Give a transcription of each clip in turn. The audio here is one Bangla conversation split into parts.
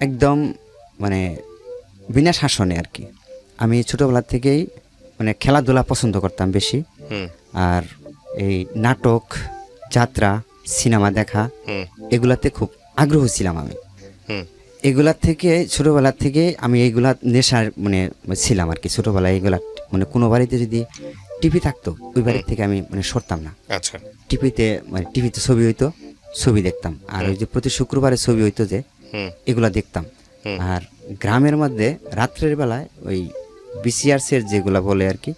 একদম মানে বিনা শাসনে আর কি। আমি ছোটোবেলা থেকেই মানে খেলাধুলা পছন্দ করতাম বেশি। আর এই নাটক, যাত্রা, সিনেমা দেখা এগুলাতে খুব আগ্রহ ছিলাম আমি। এগুলা থেকে ছোটোবেলা থেকে আমি এইগুলা নেশার মানে ছিলাম আর কি। ছোটোবেলায় এইগুলা মানে কোনো বাড়িতে যদি টিভি থাকতো ওই বাড়ির থেকে আমি মানে সরতাম না। আচ্ছা। টিভিতে মানে টিভিতে ছবি হইতো, ছবি দেখতাম। আর ওই যে প্রতি শুক্রবারে ছবি হইতো যে এগুলা দেখতাম। আর গ্রামের মধ্যে রাত্রের বেলায় ওই বিসিআরসের যেগুলা বলে আর কি,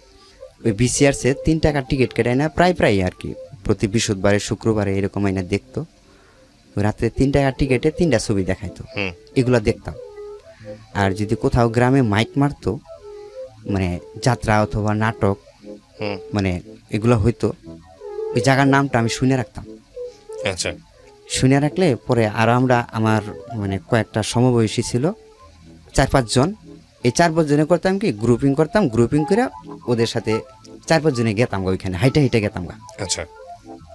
ওই বিসিআরসে 3 টাকার টিকিট কেটে না প্রায় আর কি প্রতি বৃহস্পতিবারে শুক্রবারে এরকম আইনা দেখতো। ওই রাত্রে 3 টাকার টিকিটে 3টা ছবি দেখাইতো, এগুলা দেখতাম। আর যদি কোথাও গ্রামে মাইক মারতো মানে যাত্রা অথবা নাটক মানে এগুলো হইতো, ওই জায়গার নামটা আমি শুনে রাখতাম। আচ্ছা। শুনে রাখলে পরে আরও আমরা আমার মানে কয়েকটা সমবয়সী ছিল 4-5 জন, এই 4-5 জনে করতাম কি গ্রুপিং করতাম, গ্রুপিং করে ওদের সাথে 4-5 জনে গেতাম গা, ওইখানে হাইটে হাইটে গেতাম গা। আচ্ছা।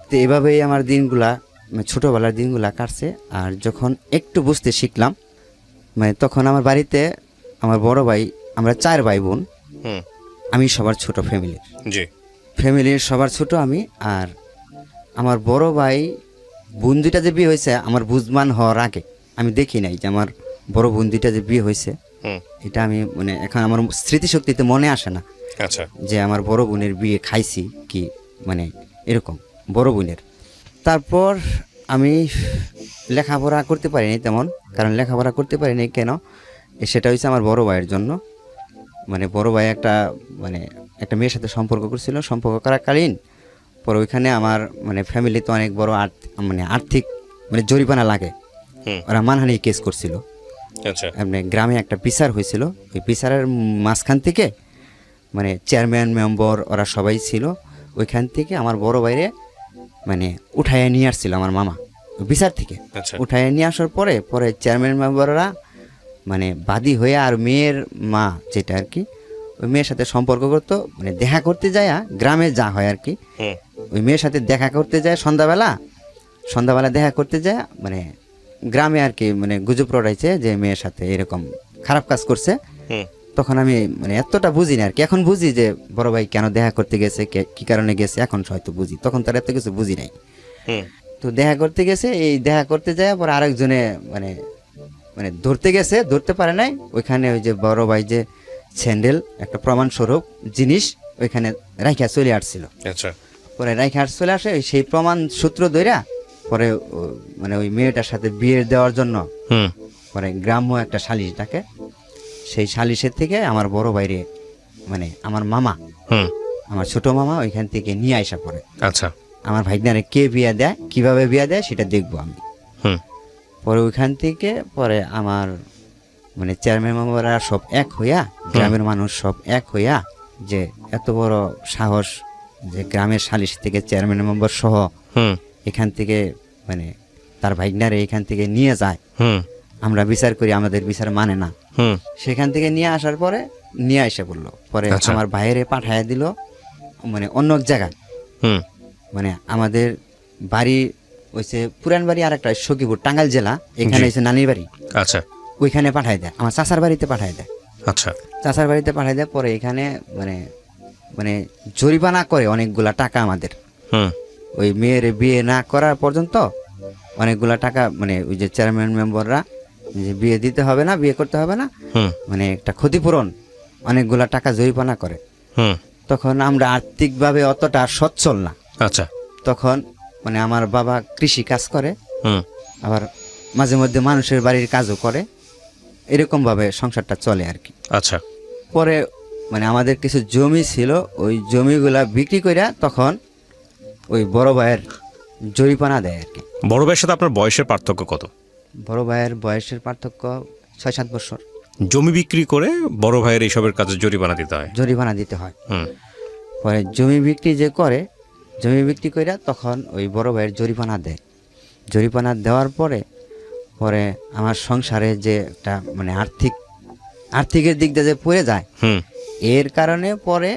তো এভাবেই আমার দিনগুলা মানে ছোটোবেলার দিনগুলা কাটছে। আর যখন একটু বুঝতে শিখলাম মানে তখন আমার বাড়িতে আমার বড় ভাই, আমরা 4 ভাই বোন, আমি সবার ছোট ফ্যামিলির। জি। ফ্যামিলির সবার ছোট আমি। আর আমার বড় ভাই বোন 2টা যে বিয়ে হয়েছে আমার বুঝমান হওয়ার আগে আমি দেখি নাই যে আমার বড় বোন 2টা যে বিয়ে হয়েছে। এটা আমি মানে এখন আমার স্মৃতিশক্তিতে মনে আসে না। আচ্ছা। যে আমার বড় বোনের বিয়ে খাইছি কি মানে এরকম বড় বোনের। তারপর আমি লেখাপড়া করতে পারিনি তেমন, কারণ লেখাপড়া করতে পারিনি কেন, সেটা হচ্ছে আমার বড় ভাইয়ের জন্য। মানে বড় ভাই একটা মেয়ের সাথে সম্পর্ক করছিল, সম্পর্ক করাকালীন পরে ওইখানে আমার মানে ফ্যামিলিতে অনেক বড় আর্থিক মানে জরিমানা লাগে, ওরা মানহানি কেস করছিল। আচ্ছা। মানে গ্রামে একটা বিচার হয়েছিল, ওই বিচারের মাঝখান থেকে মানে চেয়ারম্যান মেম্বার ওরা সবাই ছিল, ওইখান থেকে আমার বড় ভাইরে মানে উঠাইয়া নিয়ে আসছিল আমার মামা বিচার থেকে। উঠাইয়া নিয়ে আসার পরে পরে চেয়ারম্যান মেম্বাররা মানে বাদী হয়ে আর মেয়ের মা যেটা আর কি ওই মেয়ের সাথে সম্পর্ক করতো, মানে দেখা করতে যায় গ্রামে যা হয় আর কি, ওই মেয়ের সাথে দেখা করতে যায় সন্ধ্যাবেলা দেখা করতে যায় মানে গ্রামে আর কি মানে গুজব রটাইছে যে মেয়ের সাথে এরকম খারাপ কাজ করছে। তখন আমি মানে এতটা বুঝি না আর কি, এখন বুঝি যে বড় ভাই কেন দেখা করতে গেছে, কি কারণে গেছে এখন হয়তো বুঝি, তখন তার এত কিছু বুঝি নাই। তো দেখা করতে গেছে, এই দেখা করতে যায় পর আরেকজনে মানে মানে ধরতে গেছে, ধরতে পারে নাই, ওইখানে ওই যে বড় ভাই যে স্যান্ডেল একটা প্রমাণস্বরূপ জিনিস ওইখানে রাইখা চলে আসছিল। আচ্ছা। পরে রাইখা চলে আসে, সেই প্রমাণ সূত্র ধইরা পরে মানে ওই মেয়েটার সাথে বিয়ে দেওয়ার জন্য পরে গ্রাম্য একটা সালিশ ডাকে। সেই সালিশের থেকে আমার বড় ভাইরে মানে আমার মামা, আমার ছোট মামা ওইখান থেকে নিয়ে আসা পরে। আচ্ছা। আমার ভাইগনারে কে বিয়া দেয়, কিভাবে বিয়া দেয় সেটা দেখবো আমি। পরে ওইখান থেকে পরে আমার মানে চেয়ারম্যান মেম্বাররা সব এক হইয়া, গ্রামের মানুষ সব এক হইয়া যে এত বড় সাহস যে গ্রামের সালিশ থেকে চেয়ারম্যান মেম্বার সহ এখান থেকে মানে তার ভাইগনারে এখান থেকে নিয়ে যায়, আমরা বিচার করি, আমাদের বিচার মানে না। সেখান থেকে নিয়ে আসার পরে নিয়ে এসে বললো, পরে আমার ভাইয়েরে পাঠাইয়া দিল মানে অন্য এক জায়গায়। মানে আমাদের বাড়ি হচ্ছে পুরান বাড়ি, আর একটা সখীপুর টাঙ্গাইল জেলা, এখানে হচ্ছে নানির বাড়ি। আচ্ছা। ওইখানে পাঠাই দেয়, আমার চাচার বাড়িতে পাঠাই দেয়। আচ্ছা। চাচার বাড়িতে পাঠাই দেয় পরে এখানে মানে মানে জরিমানা করে অনেকগুলা টাকা আমাদের, ওই মেয়ের বিয়ে না করার পর্যন্ত অনেকগুলা টাকা মানে ওই যে চেয়ারম্যান মেম্বাররা যে বিয়ে দিতে হবে না, বিয়ে করতে হবে না, মানে একটা ক্ষতিপূরণ অনেকগুলা টাকা জরিমানা করে। তখন আমরা আর্থিকভাবে অতটা সচ্ছল না। আচ্ছা। তখন মানে আমার বাবা কৃষি কাজ করে, আবার মাঝে মধ্যে মানুষের বাড়ির কাজও করে, এরকম ভাবে সংসারটা চলে আর কি। আচ্ছা। পরে মানে আমাদের কিছু জমি ছিল, ওই জমিগুলা বিক্রি করে তখন ওই বড় ভাইয়ের জরিমানা দেয় আর কি। বড় ভাইয়ের সাথে আপনার বয়সের পার্থক্য কত? বড় ভাইয়ের বয়সের পার্থক্য 6-7 বছর। জমি বিক্রি করে বড় ভাইয়ের এইসবের কাজে জরিমানা দিতে হয়? জরিমানা দিতে হয়। পরে জমি বিক্রি যে করে, জমি বিক্রি করে তখন ওই বড় ভাইয়ের জরিমানা দেয়। জরিমানা দেওয়ার পরে পরে আমার সংসারে যে একটা মানে আর্থিকের দিক দিয়ে যে পড়ে যায়, এর কারণে পরে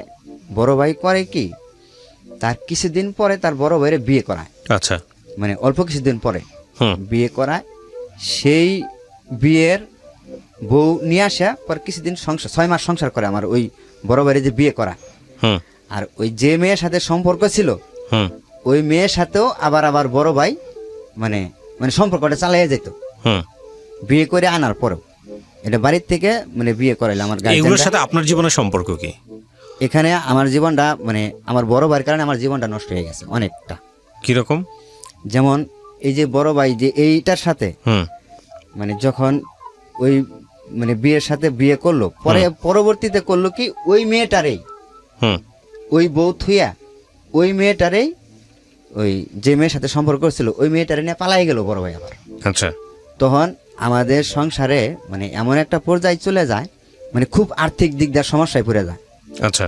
বড় ভাই করে কি, তার কিছুদিন পরে তার বড় ভাইয়ের বিয়ে করায়। আচ্ছা। মানে অল্প কিছুদিন পরে বিয়ে করায়, সেই বিয়ের বউ নিয়ে আসা পর কিছুদিন সংসার 6 মাস সংসার করে আমার ওই বড় ভাইয়ের যে বিয়ে করা। হুম আর ওই যে মেয়ের সাথে সম্পর্ক ছিল হুম ওই মেয়ের সাথেও আবার বড় ভাই মানে মানে সম্পর্কটা চালিয়ে যেত হুম বিয়ে করে আনার পরেও। এটা বাড়ির থেকে মানে বিয়ে করাইলে আমার এগুলোর গার্জেনরা। সাথে আপনার জীবনের সম্পর্ক কি? এখানে আমার জীবনটা মানে আমার বড় ভাইয়ের কারণে আমার জীবনটা নষ্ট হয়ে গেছে অনেকটা। কিরকম? যেমন এই যে বড় ভাই যে এইটার সাথে হুম মানে যখন ওই মানে বিয়ের সাথে বিয়ে করলো পরে পরবর্তীতে করলো কি ওই মেয়েটারেই হুম ওই বউ থুইয়া ওই মেয়েটারেই ওই যে মেয়ের সাথে সম্পর্ক ছিল ওই মেয়েটারে নিয়ে পালাই গেল বড় ভাই আবার। আচ্ছা তখন আমাদের সংসারে মানে এমন একটা পর্যায়ে চলে যায় মানে খুব আর্থিক দিক দিয়ে সমস্যায় পড়ে যায়। আচ্ছা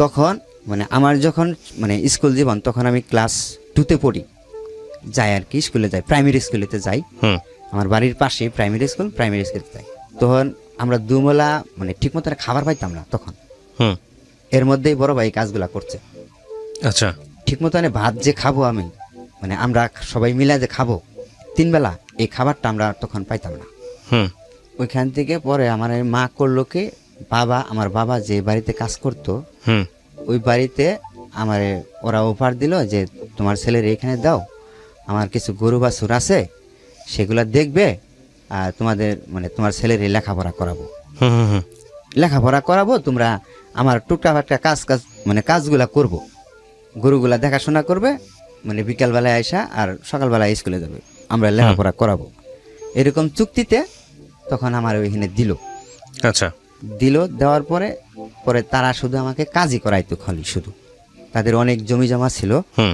তখন মানে আমার যখন মানে স্কুল জীবন তখন আমি ক্লাস 2তে পড়ি, যাই আর কি স্কুলে যাই, প্রাইমারি স্কুলেতে যাই। হুম আমার বাড়ির পাশেই প্রাইমারি স্কুলে যাই। তখন আমরা দুবেলা মানে ঠিক মতো খাবার পাইতাম না তখন। হুম এর মধ্যেই বড় ভাই কাজগুলা করছে। আচ্ছা ঠিক মতো ভাত যে খাবো আমি মানে আমরা সবাই মিলে যে খাবো 3 বেলা এই খাবারটা আমরা তখন পাইতাম না। হুম ওইখান থেকে পরে আমার এই মা করলো কি আমার বাবা যে বাড়িতে কাজ করতো হুম ওই বাড়িতে আমার ওরা অফার দিল যে তোমার ছেলের এখানে দাও, আমার কিছু গরু বাছুর আছে সেগুলা দেখবে আর তোমাদের মানে তোমার ছেলের লেখাপড়া করাবো। হুম হুম লেখাপড়া করাবো তোমরা আমার টুকটাক কাজ মানে কাজগুলা করবো, গরুগুলা দেখাশোনা করবে মানে বিকালবেলায় আইসা আর সকালবেলায় স্কুলে যাবে, আমরা লেখাপড়া করাবো। এরকম চুক্তিতে তখন আমার ওইখানে আচ্ছা দেওয়ার পরে পরে তারা শুধু আমাকে কাজই করাইতো খালি শুধু। তাদের অনেক জমি জমা ছিল, হুম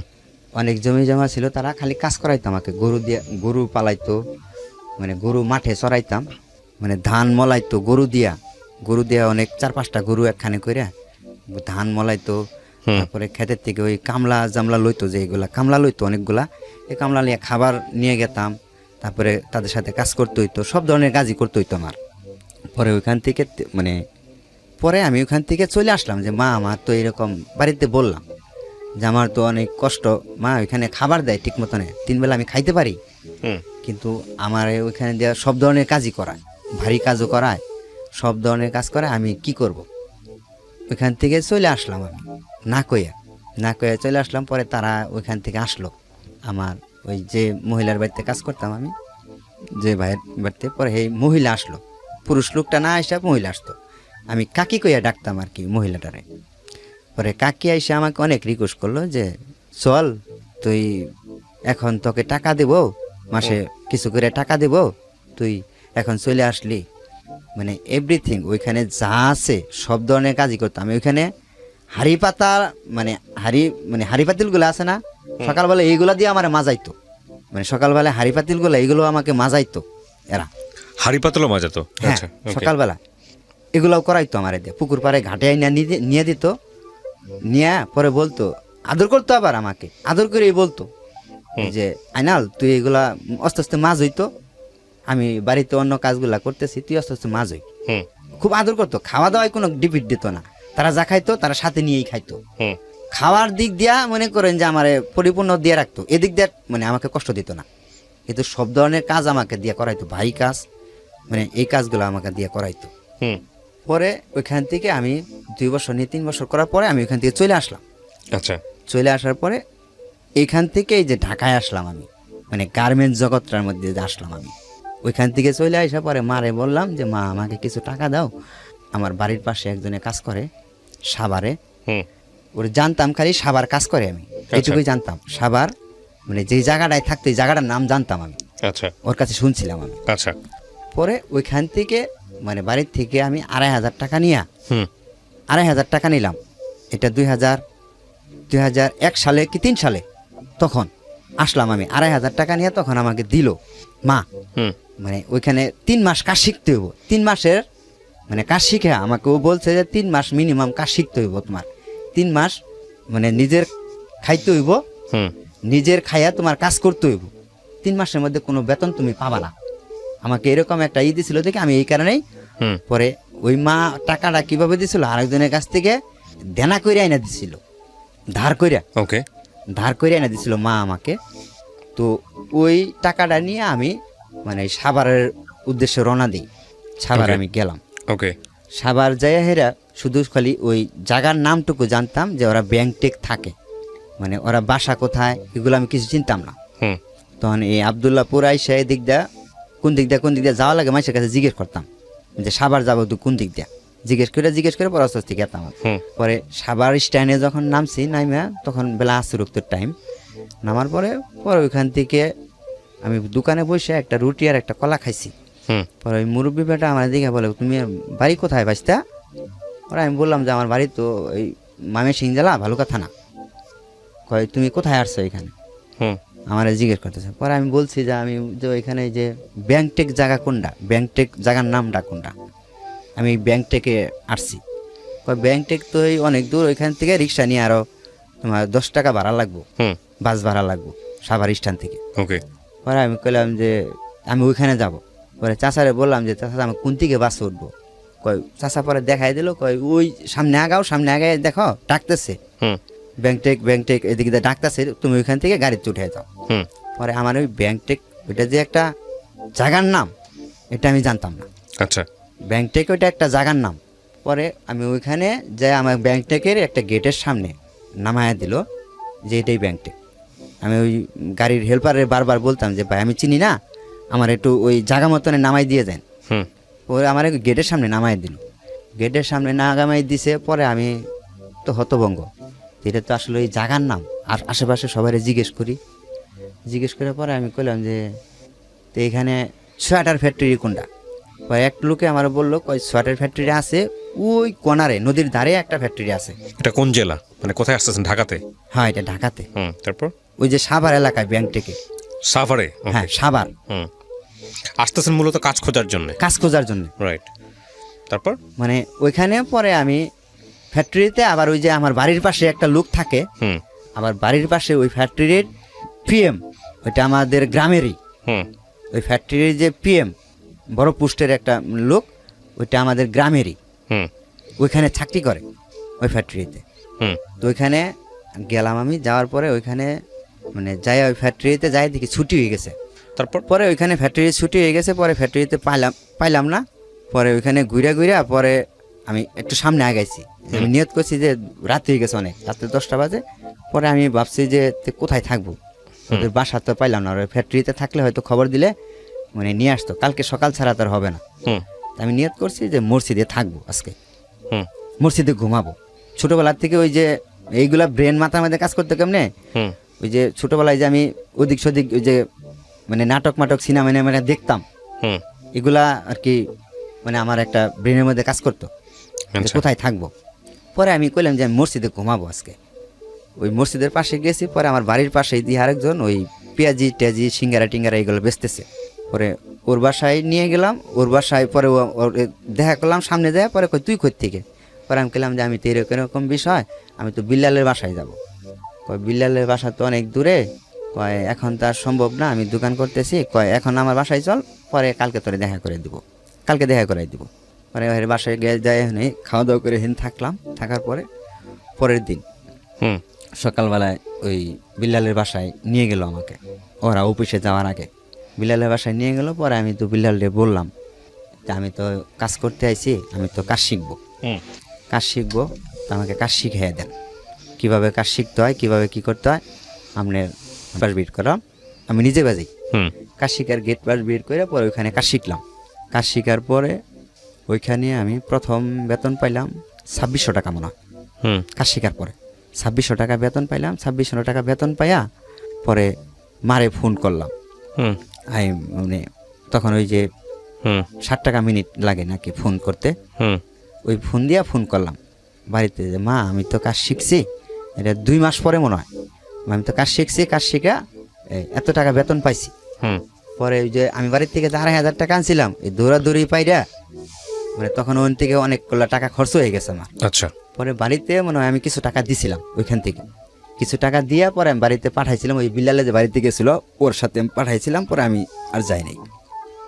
তারা খালি কাজ করাইতো আমাকে। গরু পালাইতো মানে গরু মাঠে চড়াইতাম, মানে ধান মলাইতো গরু দিয়া অনেক 4-5টা গরু একখানে করে ধান মলাইতো। তারপরে ক্ষেতের থেকে ওই কামলা জামলা লইতো, যে এগুলা কামলা লইতো অনেকগুলা, এই কামলা নিয়ে খাবার নিয়ে গেতাম। তারপরে তাদের সাথে কাজ করতে হইতো, সব ধরনের কাজই করতে হইতো আমার। পরে ওইখান থেকে মানে পরে আমি ওখান থেকে চলে আসলাম যে মা আমার তো এরকম বাড়িতে বললাম যে আমার তো অনেক কষ্ট, মা ওইখানে খাবার দেয় ঠিক মতনে 3 বেলা আমি খাইতে পারি, হুম কিন্তু আমার ওইখানে দেওয়া সব ধরনের কাজই করায়, ভারী কাজও করায়, সব ধরনের কাজ করায়, আমি কি করব। ওইখান থেকে চলে আসলাম আমি না কইয়া চলে আসলাম। পরে তারা ওইখান থেকে আসলো আমার ওই যে মহিলার বাড়িতে কাজ করতাম আমি, যে ভাইয়ের বাড়িতে, পরে এই মহিলা আসলো, পুরুষ লোকটা না আসা মহিলা আসতো, আমি কাকি কইয়া ডাকতাম আর কি মহিলাটারে। পরে কাকি আইসা আমাকে অনেক রিকোয়েস্ট করলো যে চল তুই এখন তোকে টাকা দেবো, মাসে কিছু করে টাকা দেবো, তুই এখন চলে আসলি, মানে এভরিথিং ওইখানে যা আছে সব ধরনের কাজই করতাম আমি। ওইখানে হাড়ি পাতা মানে হাড়ি পাতিলগুলো আছে না, সকালবেলা এইগুলা দিয়ে আমার মাজাইতো, মানে সকালবেলা হাড়ি পাতিলগুলো এইগুলো আমাকে মাজাইতো এরা, হাড়ি পাতলা মাজাতো। হ্যাঁ আচ্ছা okay. সকালবেলা এগুলাও করাইতো আমার দিয়ে, পুকুর পাড়ে ঘাটে নিয়ে দিত, নিয়ে পরে বলতো আদর করতো, আবার আমাকে আদর করেই বলতো যে আইনাল তুই এগুলা আস্তে আস্তে মাছ হইতো, আমি বাড়িতে অন্য কাজগুলা করতেছি, তুই আস্তে আস্তে মাছ হই। হুম খুব আদর করতো, খাওয়া দাওয়ায় কোনো ডিপিট দিত না, তারা যা খাইতো তারা সাথে নিয়েই খাইতো। হুম খাওয়ার দিক দিয়া মনে করেন যে আমার পরিপূর্ণ দিয়ে রাখতো, এদিক দিয়ে মানে আমাকে কষ্ট দিত না, কিন্তু সব ধরনের কাজ আমাকে দিয়ে করাইতো, ভারী কাজ মানে এই কাজগুলো আমাকে দিয়ে করাইতো। হুম পরে ওইখান থেকে আমি 2 বছর নিয়ে 3 বছর করার পরে আমি ওইখান থেকে চলে আসলাম। আচ্ছা চলে আসার পরে এইখান থেকে এই যে ঢাকায় আসলাম আমি, মানে গার্মেন্টস জগৎটার মধ্যে যে আসলাম আমি, ওইখান থেকে চলে আসা পরে মারে বললাম যে মা আমাকে কিছু টাকা দাও, আমার বাড়ির পাশে একজনে কাজ করে সাভারে, হুম ওর জানতাম খালি সাভার কাজ করে, আমি এইটুকুই জানতাম সাভার মানে যেই জায়গাটায় থাকতো এই জায়গাটার নাম জানতাম আমি, আচ্ছা ওর কাছে শুনছিলাম আমি। আচ্ছা পরে ওইখান থেকে মানে বাড়ির থেকে আমি 2,500 টাকা নিয়ে হুম 2,500 টাকা নিলাম, এটা 2001 সালে কি 3 সালে তখন আসলাম আমি। 2,500 টাকা নিয়ে তখন আমাকে দিল মা, হুম মানে ওইখানে 3 মাস কাজ শিখতে হইব, 3 মাসের মানে কাজ শিখে আমাকে ও বলছে যে 3 মাস মিনিমাম কাজ শিখতে হইব তোমার, 3 মাস মানে নিজের খাইতে হইব, হুম নিজের খাইয়া তোমার কাজ করতে হইব, 3 মাসের মধ্যে কোনো বেতন তুমি পাবা না। আমাকে এরকম একটা দিছিল দেখে আমি এই কারণেই হুম পরে ওই মা টাকাটা কিভাবে দিছিল আরেকজনের কাছ থেকে দেনা করে আইনা দিছিল, ধার করে এনে দিছিল মা আমাকে। তো ওই টাকাটা নিয়ে আমি মানে সাভারের উদ্দেশ্যে রওনা দিই, সাভার Okay. আমি গেলাম। ওকে। সাভার যাইয়া হেরা শুধু খালি ওই জায়গার নামটুকু জানতাম যে ওরা ব্যাংটেক থাকে, মানে ওরা বাসা কোথায় এগুলো আমি কিছু চিনতাম না। হুম তখন এই আবদুল্লাহপুর আইসা এই দিক দিয়া কোন দিক দিয়ে যাওয়া লাগে মানুষের কাছে জিজ্ঞেস করতাম যে সাভার যাবো তো কোন দিক দিয়া, জিজ্ঞেস করে পরে আস্তে আস্তে গেতাম। হুম পরে সাভার স্ট্যান্ডে যখন নামছি নাইমা তখন বেলা আসরুক্তর টাইম, নামার পরে পরে ওইখান থেকে আমি দোকানে বসে একটা রুটি আর একটা কলা খাইছি। হুম পরে ওই মুরব্বী বেটা আমার দিকে বলে, তুমি বাড়ি কোথায় বাঁচতা? ওরা আমি বললাম যে আমার বাড়ি তো এই ময়মনসিংহ জেলা ভালুকা থানা। কয় তুমি কোথায় আসছো এখানে? হুম আমার জিজ্ঞেস করতেছে। পরে আমি বলছি যে আমি যে ওইখানে যে ব্যাংটেক জায়গা কোনটা, ব্যাংটেক জায়গার নামটা কোনটা, আমি ব্যাংটেকে আসছি। কয় ব্যাংটেক তো এই অনেক দূর, ওইখান থেকে রিক্সা নিয়ে আরও তোমার 10 টাকা ভাড়া লাগবো, হুম বাস ভাড়া লাগবো সাভার স্ট্যান্ড থেকে। ওকে। পরে আমি কইলাম যে আমি ওইখানে যাব। পরে চাচারে বললাম যে চাচা আমি কোন দিকে বাসে উঠবো? কয় চাচা পরে দেখাই দিল, কয় ওই সামনে আগায় দেখো ডাকতেছে হুম ব্যাংটেক এদিকে দিয়ে ডাকতেছে, তুমি ওইখান থেকে গাড়িতে উঠে যাও। হুম পরে আমার ওই ব্যাংটেক ওইটা যে একটা জায়গার নাম এটা আমি জানতাম না। আচ্ছা। ব্যাংটেক ওইটা একটা জায়গার নাম। পরে আমি ওইখানে যাই আমার ব্যাংটেকের একটা গেটের সামনে নামায়া দিল যে এটাই ব্যাংটেক। আমি ওই গাড়ির হেল্পারে বারবার বলতাম যে ভাই আমি চিনি না, আমার একটু ওই জায়গা মতনে নামাই দিয়ে দেন। হুম পরে আমার গেটের সামনে নামাই দিল, গেটের সামনে নামাই দিছে। পরে আমি তো হতভঙ্গ, এটা তো আসলে ওই জায়গার নাম। আর আশেপাশে সবাই জিজ্ঞেস করে পরে আমি কইলাম যে তো এখানে সোয়েটার ফ্যাক্টরি কোনটা? কয় এক লোকে আমার বললো কয় সোয়েটার ফ্যাক্টরি আছে ওই কোনারে, নদীর ধারে একটা ফ্যাক্টরি আছে। এটা কোন জেলা, মানে কোথায় আসতেছেন? ঢাকাতে? হ্যাঁ এটা ঢাকাতে, তারপর? ওই যে সাভার এলাকায় ব্যাংটেকে। সাভারে? হ্যাঁ সাভার। হুম আসতেছেন মূলত কাজ খোঁজার জন্য? কাজ খোঁজার জন্য। রাইট। তারপর? মানে ওইখানে পরে আমি ফ্যাক্টরিতে আবার ওই যে আমার বাড়ির পাশে একটা লোক থাকে, হুম আমার বাড়ির পাশে ওই ফ্যাক্টরির পিএম, ওইটা আমাদের গ্রামেরই। হুম ওই ফ্যাক্টরির যে পিএম বড় পোস্টের একটা লোক, ওইটা আমাদের গ্রামেরই, হুম ওইখানে চাকরি করে ওই ফ্যাক্টরিতে। হুম তো ওইখানে গেলাম আমি, যাওয়ার পরে ওইখানে মানে যাই ওই ফ্যাক্টরিতে যাই দেখি ছুটি হয়ে গেছে। তারপর? পরে ওইখানে ফ্যাক্টরি ছুটি হয়ে গেছে, পরে ফ্যাক্টরিতে পাইলাম না। পরে ওইখানে ঘুরা পরে আমি একটু সামনে আগাইছি, আমি নিয়ত করছি যে রাত হয়ে গেছে অনেক, রাত্রে 10টা বাজে। পরে আমি ভাবছি যে কোথায় থাকবো, ওদের বাসা তো পাইলাম না। ওই ফ্যাক্টরিতে থাকলে হয়তো খবর দিলে মানে নিয়ে আসতো, কালকে সকাল ছাড়া তার হবে না। হুম আমি নিয়ত করছি যে মসজিদে থাকবো আজকে, হুম মসজিদে ঘুমাবো। ছোটোবেলার থেকে ওই যে এইগুলা ব্রেন মাথার মধ্যে কাজ করতে কেমনে, হুম ওই যে ছোটোবেলায় যে আমি ওদিক সদিক ওই যে মানে নাটক সিনেমা দেখতাম, হুম এগুলা আর কি মানে আমার একটা ব্রেনের মধ্যে কাজ করতো যে আচ্ছা। কোথায় থাকবো। পরে আমি কইলাম যে আমি মসজিদে ঘুমাবো আজকে। ওই মসজিদের পাশে গেছি, পরে আমার বাড়ির পাশেই দিয়ে আরেকজন ওই পেঁয়াজি টেয়াজি সিঙ্গারা টিঙ্গারা এগুলো বেচতেছে। পরে ওর বাসায় নিয়ে গেলাম, ওর বাসায় পরে ওর দেখা করলাম সামনে যায়। পরে কই তুই কই থেকে? পরে আমি কইলাম যে আমি তো এরকম বিষয়, আমি তো বিল্লালের বাসায় যাব। কয় বিল্লালের বাসা তো অনেক দূরে, কয় এখন তো আর সম্ভব না, আমি দোকান করতেছি, কয় এখন আমার বাসায় চল, পরে কালকে তোরে দেখা করে দিব, কালকে দেখা করে দিব। পরে ওর বাসায় গিয়ে যাই, খাওয়া দাওয়া করে থাকলাম। থাকার পরে পরের দিন হুম সকালবেলায় ওই বিল্লালের বাসায় নিয়ে গেল আমাকে, ওরা অফিসে যাওয়ার আগে বিল্লালের বাসায় নিয়ে গেল। পরে আমি তো বিল্লালে বললাম যে আমি তো কাজ করতে আইছি, আমি তো কাজ শিখবো, হুম তো আমাকে কাজ শিখিয়ে দেন, কীভাবে কাজ শিখতে হয়, কীভাবে কী করতে হয়। আপনার পাস বিট করা আমি নিজে বাজি, হুম কাজ শিখার গেট পাস বিট করে পরে ওইখানে কাজ শিখলাম। কাজ শিখার পরে ওইখানে আমি প্রথম বেতন পাইলাম 2600 টাকা মনে হয়। হুম কাজ শিখার পরে 2600 টাকা বেতন পাইলাম। 2600 টাকা বেতন পাইয়া পরে মারে ফোন করলাম। হুম আমি মানে তখন ওই যে হুম 60 টাকা মিনিট লাগে নাকি ফোন করতে, হুম ওই ফোন দিয়া ফোন করলাম বাড়িতে যে মা আমি তো কাজ শিখছি, এটা 2 মাস পরে মনে হয়, আমি তো কাজ শিখছি, কাজ শিখা এত টাকা বেতন পাইছি। হুম পরে ওই যে আমি বাড়ির থেকে 2,500 টাকা আনছিলাম, এই দৌড়াদৌড়ি পাইরা মানে তখন ওখান থেকে অনেকগুলো টাকা খরচ হয়ে গেছে আমার। আচ্ছা। পরে বাড়িতে মনে হয় আমি কিছু টাকা দিছিলাম, ওইখান থেকে কিছু টাকা দিয়া পরে আমি বাড়িতে পাঠাইছিলাম। ওই বিল্লালে যে বাড়িতে গেছিল ওর সাথে আমি পাঠাইছিলাম, পরে আমি আর যাই নাই।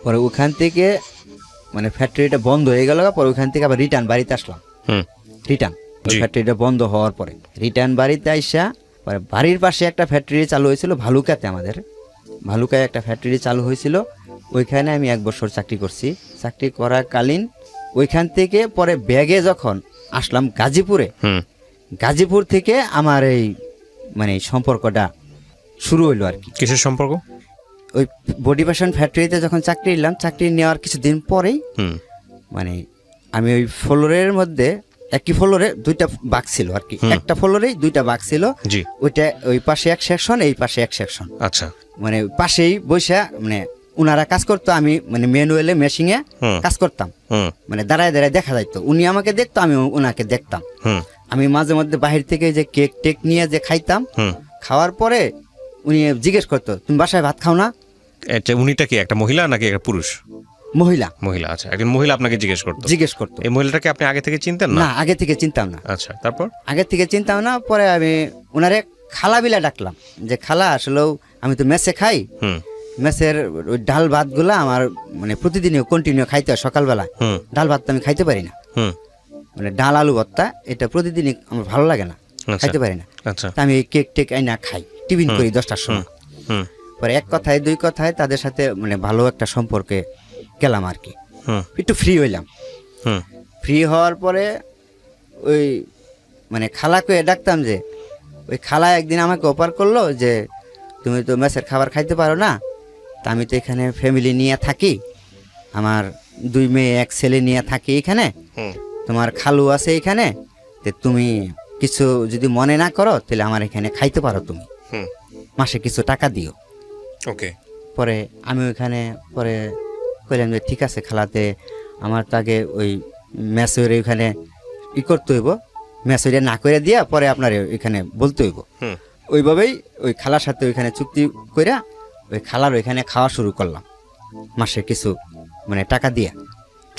পরে ওখান থেকে মানে ফ্যাক্টরিটা বন্ধ হয়ে গেল, পরে ওখান থেকে আবার রিটার্ন বাড়িতে আসলাম। হুম রিটার্ন জি। ফ্যাক্টরিটা বন্ধ হওয়ার পরে রিটার্ন বাড়িতে আইসা পরে বাড়ির পাশে একটা ফ্যাক্টরি চালু হয়েছিল ভালুকাতে আমাদের, ভালুকায় একটা ফ্যাক্টরি চালু হয়েছিল, ওইখানে আমি 1 বছর চাকরি করছি। চাকরি করাকালীন ওইখান থেকে পরে ব্যাগে যখন আসলাম গাজীপুরে, হুম গাজীপুর থেকে আমার এই মানে সম্পর্কটা শুরু হইলো আর কি। কিসের সম্পর্ক? ওই বডি ফ্যাশন ফ্যাক্টরিতে যখন চাকরি নিলাম, চাকরি নেওয়ার কিছুদিন পরেই হুম মানে আমি ওই ফ্লোরের মধ্যে, একই ফ্লোরে 2টা বাক্স ছিল আর কি, একটা ফ্লোরেই 2টা বাক্স ছিল। জি ওইটা ওই পাশে এক সেকশন, এই পাশে এক সেকশন, আচ্ছা মানে পাশেই বসে মানে ওনারা কাজ করতো, আমি মানে ম্যানুয়ালে মেশিনে হুম। কাজ করতাম। হুম মানে দাঁড়ায় দাঁড়ায় দেখা যাইতো, উনি আমাকে দেখতো, আমি ওনাকে দেখতাম। হুম আমি মাঝে মধ্যে বাহির থেকে যে কেক টেক নিয়ে যে খাইতাম, হুম খাওয়ার পরে উনি জিজ্ঞেস করতো, তুমি বাসায় ভাত খাও না? এটা উনিটা কি একটা মহিলা নাকি একটা পুরুষ? মহিলা মহিলা, আচ্ছা, একজন মহিলা আপনাকে জিজ্ঞেস করতো। জিজ্ঞেস করতো। এই মহিলাটাকে আপনি আগে থেকে চিনতেন না? না, আগে থেকে চিনতাম না। আচ্ছা, তারপর? আগে থেকে চিনতাম না। পরে আমি ওনারে খালা বিলা ডাকলাম, যে খালা আসলেও আমি তো মেসে খাই, হুম মেসের ওই ডাল ভাতগুলা আমার মানে প্রতিদিনই কন্টিনিউ খাইতে হয় সকালবেলা। হুম ডাল ভাত তো আমি খাইতে পারি না, হুম মানে ডাল আলু ভর্তা এটা প্রতিদিনই আমার ভালো লাগে না, আচ্ছা। খাইতে পারি না। আচ্ছা তা আমি এই কেক টেক আইনা খাই, টিফিন করি 10টার সময়। হুম পরে এক কথায় দুই কথায় তাদের সাথে মানে ভালো একটা সম্পর্কে গেলাম আর কি, হুম একটু ফ্রি হইলাম। হুম ফ্রি হওয়ার পরে ওই মানে খালাকে ডাকতাম, যে ওই খালা একদিন আমাকে অফার করলো যে তুমি তো মেসের খাবার খাইতে পারো না, তা আমি তো এখানে ফ্যামিলি নিয়ে থাকি, আমার 2 মেয়ে 1 ছেলে নিয়ে থাকি এখানে, হুম তোমার খালু আছে এখানে, তো তুমি কিছু যদি মনে না করো তাহলে আমার এখানে খাইতে পারো, তুমি হুম মাসে কিছু টাকা দিও। ওকে পরে আমি ওইখানে পরে কইলাম যে ঠিক আছে খালাতে, আমার তো আগে ওই মেসোরে ওইখানে করতে হইব, মেসোরে না করে দিয়া পরে আপনার ওইখানে বলতে হইব। হুম ওইভাবেই ওই খালার সাথে ওইখানে চুক্তি কইরা ওই খালার ওইখানে খাওয়া শুরু করলাম, মাসে কিছু মানে টাকা দিয়া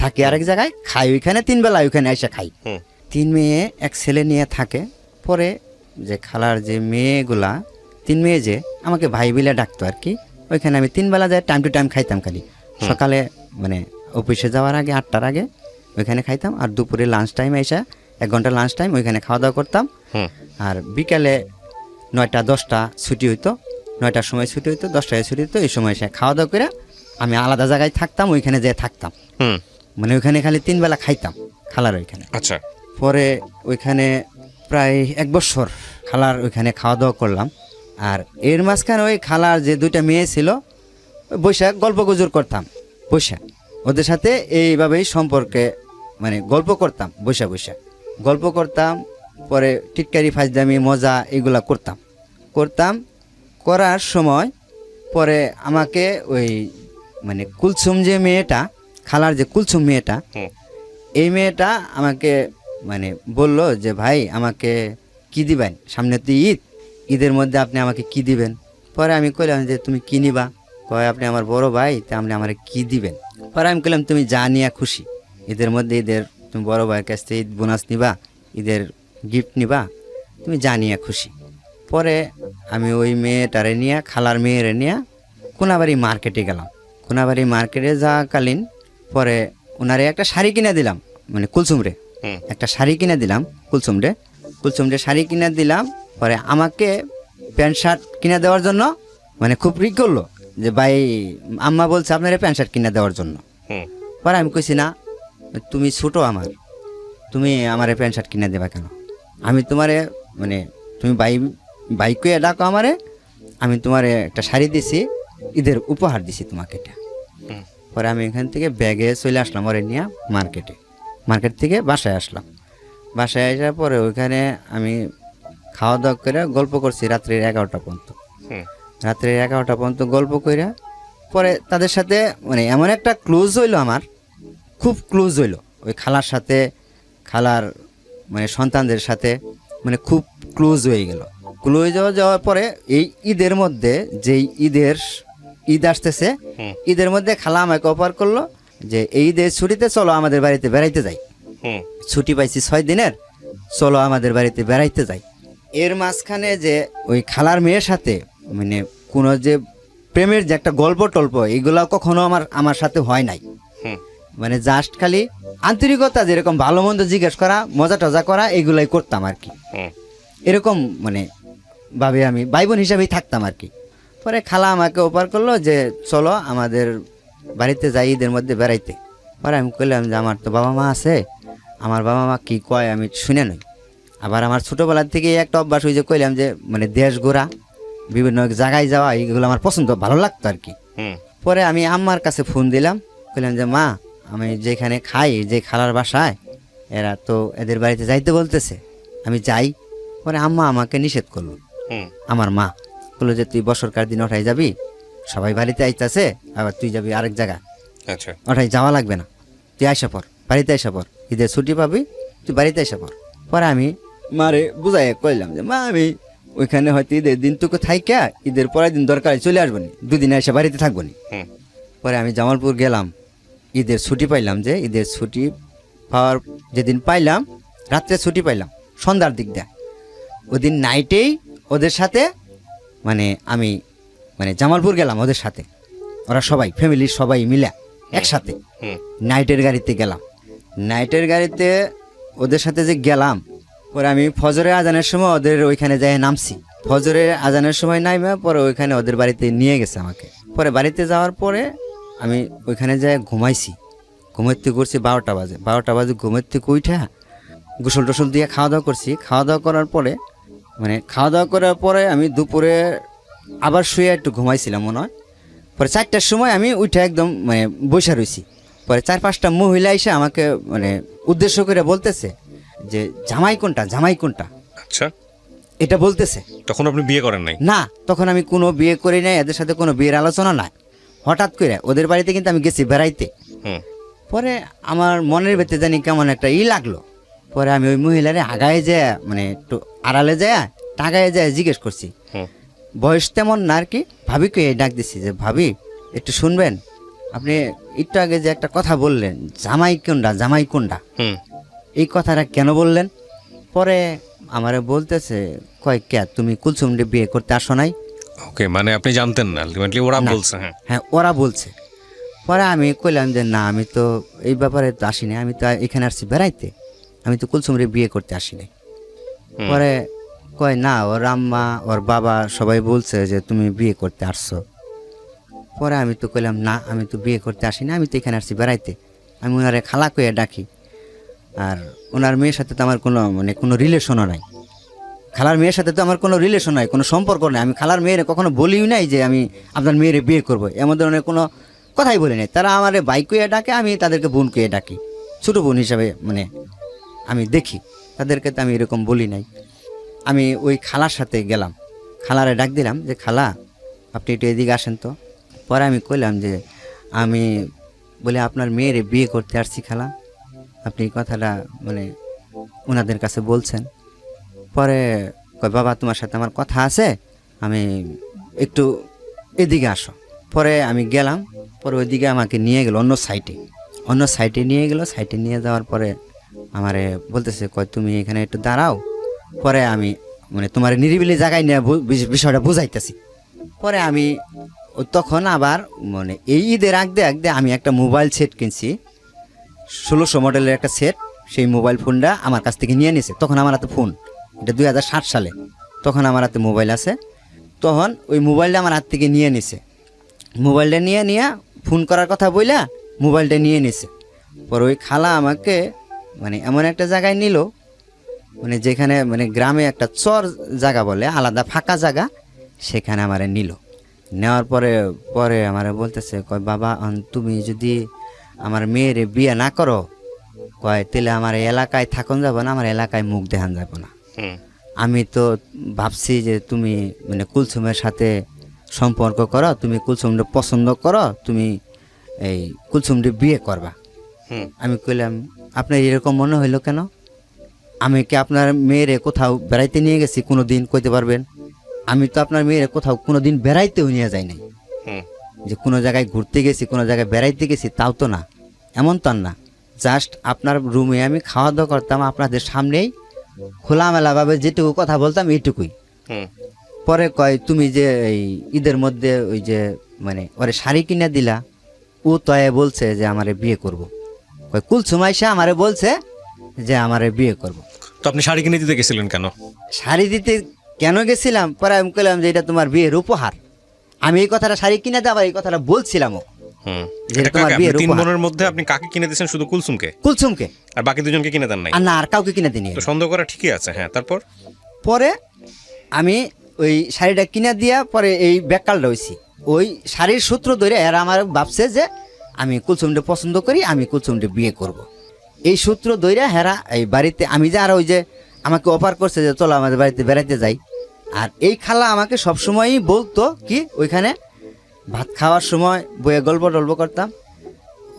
থাকি আরেক জায়গায়, খাই ওইখানে 3 বেলা ওইখানে এসে খাই। হুম 3 মেয়ে 1 ছেলে নিয়ে থাকে। পরে যে খালার যে মেয়েগুলা 3 মেয়ে যে আমাকে ভাই বিলে ডাকতো আর কি, ওইখানে আমি 3 বেলা যাই, টাইম টু টাইম খাইতাম। খালি সকালে মানে অফিসে যাওয়ার আগে 8টার আগে ওইখানে খাইতাম, আর দুপুরে লাঞ্চ টাইমে এসে 1 ঘন্টা লাঞ্চ টাইম ওইখানে খাওয়া দাওয়া করতাম। হুম আর বিকালে 9টা 10টা ছুটি হইতো, 9টার সময় ছুটি হইতো, 10টায় ছুটি হইতো, এই সময় এসে খাওয়া দাওয়া করে আমি আলাদা জায়গায় থাকতাম, ওইখানে যেয়ে থাকতাম, হুম মানে ওইখানে খালি 3 বেলা খাইতাম খালার ওইখানে। আচ্ছা পরে ওইখানে প্রায় 1 বছর খালার ওইখানে খাওয়া দাওয়া করলাম। আর এর মাঝখানে ওই খালার যে 2টা মেয়ে ছিল, ওই বৈশাখ গল্প গুজর করতাম, বৈশাখ ওদের সাথে এইভাবেই সম্পর্কে মানে গল্প করতাম, বৈশা বৈশা গল্প করতাম। পরে টিটকারি ফাজদামি মজা এগুলা করতাম করার সময় পরে আমাকে ওই মানে কুলসুম যে মেয়েটা, খালার যে কুলসুম মেয়েটা, হুম এই মেয়েটা আমাকে মানে বলল যে ভাই আমাকে কি দিবেন, সামনে তো ঈদের মধ্যে আপনি আমাকে কি দিবেন? পরে আমি কইলাম যে তুমি কি নিবা? কয় আপনি আমার বড় ভাই, তা আপনি আমার কি দিবেন? পরে আমি কইলাম তুমি যা নিয়ে খুশি, ঈদের মধ্যে ঈদের তুমি বড় ভাইয়ের কাছ থেকে ঈদ বোনাস নিবা, ঈদের গিফট নিবা, তুমি যা নিয়ে খুশি। পরে আমি ওই মেয়েটারে নিয়ে, খালার মেয়েরে নিয়ে কোনাবাড়ি মার্কেটে গেলাম। কোনাবাড়ি মার্কেটে যাওয়াকালীন পরে ওনারে একটা শাড়ি কিনে দিলাম, মানে কুলসুমরে হুম একটা শাড়ি কিনে দিলাম, কুলসুমরে শাড়ি কিনে দিলাম। পরে আমাকে প্যান্ট শার্ট কিনে দেওয়ার জন্য মানে খুব রিক করলো, যে ভাই আম্মা বলছে আপনার প্যান্ট শার্ট কিনে দেওয়ার জন্য। হুম পরে আমি কইছি না, তুমি ছোটো আমার, তুমি আমারে প্যান্ট শার্ট কিনে দেবা কেন? আমি তোমারে মানে তুমি বাইকে ডাকো আমারে, আমি তোমারে একটা শাড়ি দিছি, ঈদের উপহার দিছি তোমাকে এটা। হুম পরে আমি এখান থেকে ব্যাগে চলে আসলাম ওরে নিয়ে মার্কেট থেকে বাসায় আসলাম। বাসায় আসার পরে ওইখানে আমি খাওয়া দাওয়া করে গল্প করছি রাত্রির 11টা পর্যন্ত। হুম রাত্রির 11টা পর্যন্ত গল্প করে পরে তাদের সাথে মানে এমন একটা ক্লোজ হইলো, আমার খুব ক্লোজ হইলো ওই খালার সাথে, খালার মানে সন্তানদের সাথে মানে খুব ক্লোজ হয়ে গেল। ক্লোজ যাওয়ার পরে এই ঈদের মধ্যে যেই ঈদ আসতেছে, ঈদের মধ্যে খালা আমাকে অফার করলো যে এই ঈদের ছুটিতে চলো আমাদের বাড়িতে বেড়াইতে যাই। হুম ছুটি পাইছি 6 দিনের, চলো আমাদের বাড়িতে বেড়াইতে যাই। এর মাঝখানে যে ওই খালার মেয়ের সাথে মানে কোনো যে প্রেমের যে একটা গল্প টল্প এগুলা কখনো আমার সাথে হয় নাই। হুম মানে জাস্ট খালি আন্তরিকতা, যেরকম ভালো মন্দ জিজ্ঞেস করা, মজা টজা করা, এগুলাই করতাম আর কি। হুম এরকম মানে ভাবে আমি ভাই বোন হিসাবেই থাকতাম আর কি। পরে খালা আমাকে ওপার করলো যে চলো আমাদের বাড়িতে যাই ঈদের মধ্যে বেড়াইতে। পরে আমি কইলাম যে আমার তো বাবা মা আছে, আমার বাবা মা কী কয় আমি শুনে নই। আবার আমার ছোটোবেলার থেকে একটা অভ্যাস ওই যে কইলাম যে মানে দেশ ঘোরা, বিভিন্ন জায়গায় যাওয়া, এইগুলো আমার পছন্দ, ভালো লাগতো আর কি। পরে আমি আম্মার কাছে ফোন দিলাম, কইলাম যে মা আমি যেখানে খাই, যে খালার বাসায়, এরা তো এদের বাড়িতে যাইতে বলতেছে, আমি যাই। পরে আম্মা আমাকে নিষেধ করলো, আমার মা বললো যে তুই বছরকার দিন ওঠাই যাবি, সবাই বাড়িতে আইতাছে, আবার তুই যাবি আরেক জায়গা, আচ্ছা ওঠাই যাওয়া লাগবে না, তুই আইসা পর, বাড়িতে আইসা পর, ঈদের ছুটি পাবি, তুই বাড়িতে আইসা পর। পরে আমি মারে বুঝাই কইলাম যে মা আমি ওইখানে হয়তো ঈদের দিন তোকে থাইকা ঈদের পরের দিন দরকারে চলে আসবো নি, দুদিন এসে বাড়িতে থাকবো নি। পরে আমি জামালপুর গেলাম, ঈদের ছুটি পাইলাম, যে ঈদের ছুটি পাওয়ার যেদিন পাইলাম, রাত্রে ছুটি পাইলাম সন্ধ্যার দিক দেয়, ওদিন নাইটেই ওদের সাথে মানে আমি মানে জামালপুর গেলাম ওদের সাথে, ওরা সবাই ফ্যামিলির সবাই মিলে একসাথে নাইটের গাড়িতে গেলাম। নাইটের গাড়িতে ওদের সাথে যে গেলাম, পরে আমি ফজরের আজানের সময় ওদের ওইখানে যাই নামছি, ফজরের আজানের সময় নাইমে পরে ওইখানে ওদের বাড়িতে নিয়ে গেছে আমাকে। পরে বাড়িতে যাওয়ার পরে আমি ওইখানে যাই ঘুমাইছি, ঘুমাইতে করছি 12টা বাজে, 12টা বাজে ঘুমাইতে উঠা গোসল টোসল দিয়ে খাওয়া দাওয়া করছি। খাওয়া দাওয়া করার পরে মানে খাওয়া দাওয়া করার পরে আমি দুপুরে আবার শুয়ে একটু ঘুমাইছিলাম মনে হয়। পরে 4টার সময় আমি উঠে একদম মানে বসে রয়েছি। পরে 4-5টা মহিলা এসে আমাকে মানে উদ্দেশ্য করে বলতেছে যে জামাই কোনটা, জামাই কোনটা, আচ্ছা এটা বলতেছে। তখন আপনি বিয়ে করেন নাই? না, তখন আমি কোনো বিয়ে করি নাই, এদের সাথে কোনো বিয়ের আলোচনা নাই। হঠাৎ করে ওদের বাড়িতে কিন্তু আমি গেছি বেড়াইতে। পরে আমার মনের ভেতরে জানি কেমন একটা লাগলো। পরে আমি ওই মহিলারে আগায় যায় মানে একটু আড়ালে যায়, টাগায় যায় জিজ্ঞেস করছি, বয়স তেমন না আর কি, ভাবিকে ডাক দিছি যে ভাবি একটু শুনবেন, আপনি একটু আগে যে একটা কথা বললেন জামাই কোনটা, জামাই কোনটা, এই কথাটা কেন বললেন? পরে আমারে বলতেছে কয় কে তুমি কুলসুমরে বিয়ে করতে আসো নাই? ওকে, মানে আপনি জানতেন না, আলটিমেটলি ওরা না। বলছে? হ্যাঁ ওরা বলছে। পরে আমি কইলাম যে না আমি তো এই ব্যাপারে তো আসিনি, আমি তো এখানে আসছি বেড়াইতে, আমি তো কুলসুমরে বিয়ে করতে আসিনি। পরে কয় না ওর আম্মা ওর বাবা সবাই বলছে যে তুমি বিয়ে করতে আসছো। পরে আমি তো কইলাম না আমি তো বিয়ে করতে আসিনি, আমি তো এখানে আসছি বেড়াইতে। আমি ওনারে খালা কইয়া ডাকি, আর ওনার মেয়ের সাথে তো আমার কোনো মানে কোনো রিলেশনও নাই, খালার মেয়ের সাথে তো আমার কোনো রিলেশন নাই, কোনো সম্পর্ক নাই। আমি খালার মেয়ের কখনো বলিও নাই যে আমি আপনার মেয়েরে বিয়ে করবো, এমন ধরনের কোনো কথাই বলি নাই। তারা আমার ভাই কইয়া ডাকে, আমি তাদেরকে বোন কইয়া ডাকি, ছোটো বোন হিসাবে মানে আমি দেখি তাদেরকে, তো আমি এরকম বলি নাই। আমি ওই খালার সাথে গেলাম, খালারে ডাক দিলাম যে খালা আপনি একটু এদিকে আসেন তো। পরে আমি কইলাম যে আমি বলে আপনার মেয়েরে বিয়ে করতে আসছি খালা, আপনি এই কথাটা মানে ওনাদের কাছে বলছেন। পরে কয় বাবা তোমার সাথে আমার কথা আছে, আমি একটু এদিকে আসো। পরে আমি গেলাম, পরে ওইদিকে আমাকে নিয়ে গেল অন্য সাইটে নিয়ে গেল। সাইটে নিয়ে যাওয়ার পরে আমারে বলতেছে কয় তুমি এখানে একটু দাঁড়াও, পরে আমি মানে তোমার নিরিবিলি জায়গায় নিয়ে বিষয়টা বুঝাইতেছি। পরে আমি তখন আবার মানে এই ঈদের আগদে আমি একটা মোবাইল সেট কিনছি, 1600 মডেলের একটা সেট। সেই মোবাইল ফোনটা আমার কাছ থেকে নিয়ে নিছে। তখন আমার হাতে ফোন, এটা 2007 সালে, তখন আমার হাতে মোবাইল আছে। তখন ওই মোবাইলটা আমার হাত থেকে নিয়ে নিছে, মোবাইলটা নিয়ে ফোন করার কথা বইলা মোবাইলটা নিয়ে নিছে। পরে ওই খালা আমাকে মানে এমন একটা জায়গায় নিল, মানে যেখানে মানে গ্রামে একটা চর জায়গা বলে, আলাদা ফাঁকা জায়গা, সেখানে আমারে নিল। নেওয়ার পরে আমারে বলতেছে কয় বাবা তুমি যদি আমার মেয়ের বিয়ে না করো, কয় তাহলে আমার এলাকায় থাকুন যাব না, আমার এলাকায় মুখ দেখান যাব না। আমি তো ভাবছি যে তুমি মানে কুলসুমের সাথে সম্পর্ক করো, তুমি কুলসুমরে পছন্দ করো, তুমি এই কুলসুমরে বিয়ে করবা। আমি কইলাম আপনার এরকম মনে হইলো কেন? আমি কি আপনার মেয়েরে কোথাও বেড়াইতে নিয়ে গেছি কোনো দিন কইতে পারবেন? আমি তো আপনার মেয়েরে কোথাও কোনো দিন বেড়াইতেও নিয়ে যাই নাই, যে কোনো জায়গায় ঘুরতে গেছি, কোনো জায়গায় বেড়াইতে গেছি তাও তো না, এমন তো না। জাস্ট আপনার রুমে আমি খাওয়া দাওয়া করতাম, আপনাদের সামনেই খোলামেলাভাবে যেটুকু কথা বলতাম এইটুকুই। পরে কয় তুমি যে এই ঈদের মধ্যে ওই যে মানে ওরে শাড়ি কিনে দিলা, ও তয়ে বলছে যে আমারে বিয়ে করব। কয় কুলসুম আইসা আমারে বলছে যে আমারে বিয়ে করব। তো আপনি শাড়ি কিনে দিতে গেছিলেন কেন? শাড়ি দিতে কেন গেছিলাম? পরে আমি কইলাম যে এটা তোমার বিয়ের উপহার, আমি এই কথাটা শাড়ি কিনে দেওয়া এই কথাটা বলছিলামও হুম যে এটা তোমার কাকে? বিয়ের আপনি তিন উপহার। বোনের মধ্যে আপনি কাকে কিনে দিয়েছেন? শুধু কুলসুমকে? কুলসুমকে, আর বাকি দুজনকে কিনে দেন নাই? আর না আর কাউকে কিনে দিনি। তো সন্দেহ করা ঠিকই আছে। হ্যাঁ, তারপর? পরে আমি ওই শাড়িটা কিনে দিয়া পরে এই ব্যাককালটা হয়েছি ওই শাড়ির সূত্র ধরে এরা আমার ভাবছে যে আমি কুলসুমটা পছন্দ করি, আমি কুলসুমটা বিয়ে করব। এই সূত্র ধরে হেরা এই বাড়িতে আমি যে আর ওই যে আমাকে অফার করছে যে চলো আমাদের বাড়িতে বেড়াইতে যাই। আর এই খালা আমাকে সবসময়ই বলতো কি ওইখানে ভাত খাওয়ার সময় বইয়ে গল্প টল্প করতাম।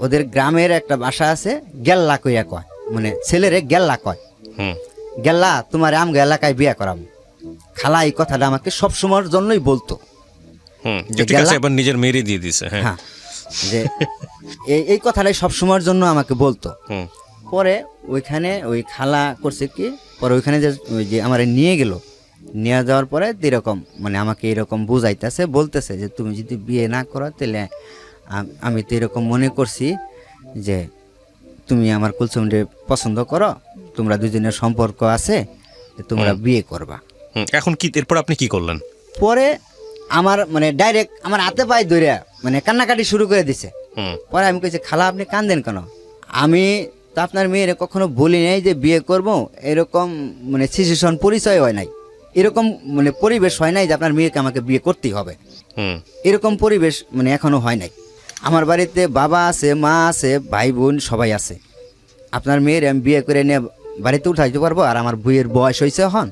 ওদের গ্রামের একটা বাসা আছে, গেল্লা কইয়া কয়, মানে ছেলেরে গেল্লা কয়, হুম গেল্লা তোমার আমগো এলাকায় বিয়ে করাবো। খালা এই কথাটা আমাকে সবসময়ের জন্যই বলতো। হুম যে ঠিক আছে, গেলা- এবার নিজের মেয়েরই দিয়ে দিছে। হ্যাঁ হ্যাঁ, যে এই কথাটাই সবসময়ের জন্য আমাকে বলতো। হুম পরে ওইখানে ওই খালা করছে কি, পরে ওইখানে যে ওই যে আমার নিয়ে গেল, নিয়ে যাওয়ার পরে এরকম মানে আমাকে এরকম বুঝাইতেছে, বলতেছে যে তুমি যদি বিয়ে না করো তাহলে আমি তো এরকম মনে করছি যে তুমি আমার কুলসুমকে পছন্দ করো, তোমরা দুজনের সম্পর্ক আছে, যে তোমরা বিয়ে করবা। হুম এখন কি এরপর আপনি কি করলেন? পরে আমার মানে ডাইরেক্ট আমার হাতে পায়ে ধরে মানে কান্নাকাটি শুরু করে দিছে। হুম পরে আমি কইছি খালা আপনি কান্দেন কেন? আমি তো আপনার মেয়ের কখনো বলি নাই যে বিয়ে করব, এরকম মানে সিচুয়েশন পরিচয় হয় নাই, এরকম মানে পরিবেশ হয় নাই যে আপনার মেয়েকে আমাকে বিয়ে করতেই হবে, হুম এরকম পরিবেশ মানে এখনো হয় নাই। আমার বাড়িতে বাবা আছে, মা আছে, ভাই বোন সবাই আছে। আপনার মেয়ের আমি বিয়ে করে নিয়ে বাড়িতে উঠাইতে পারবো? আর আমার বইয়ের বয়স হয়েছে এখন,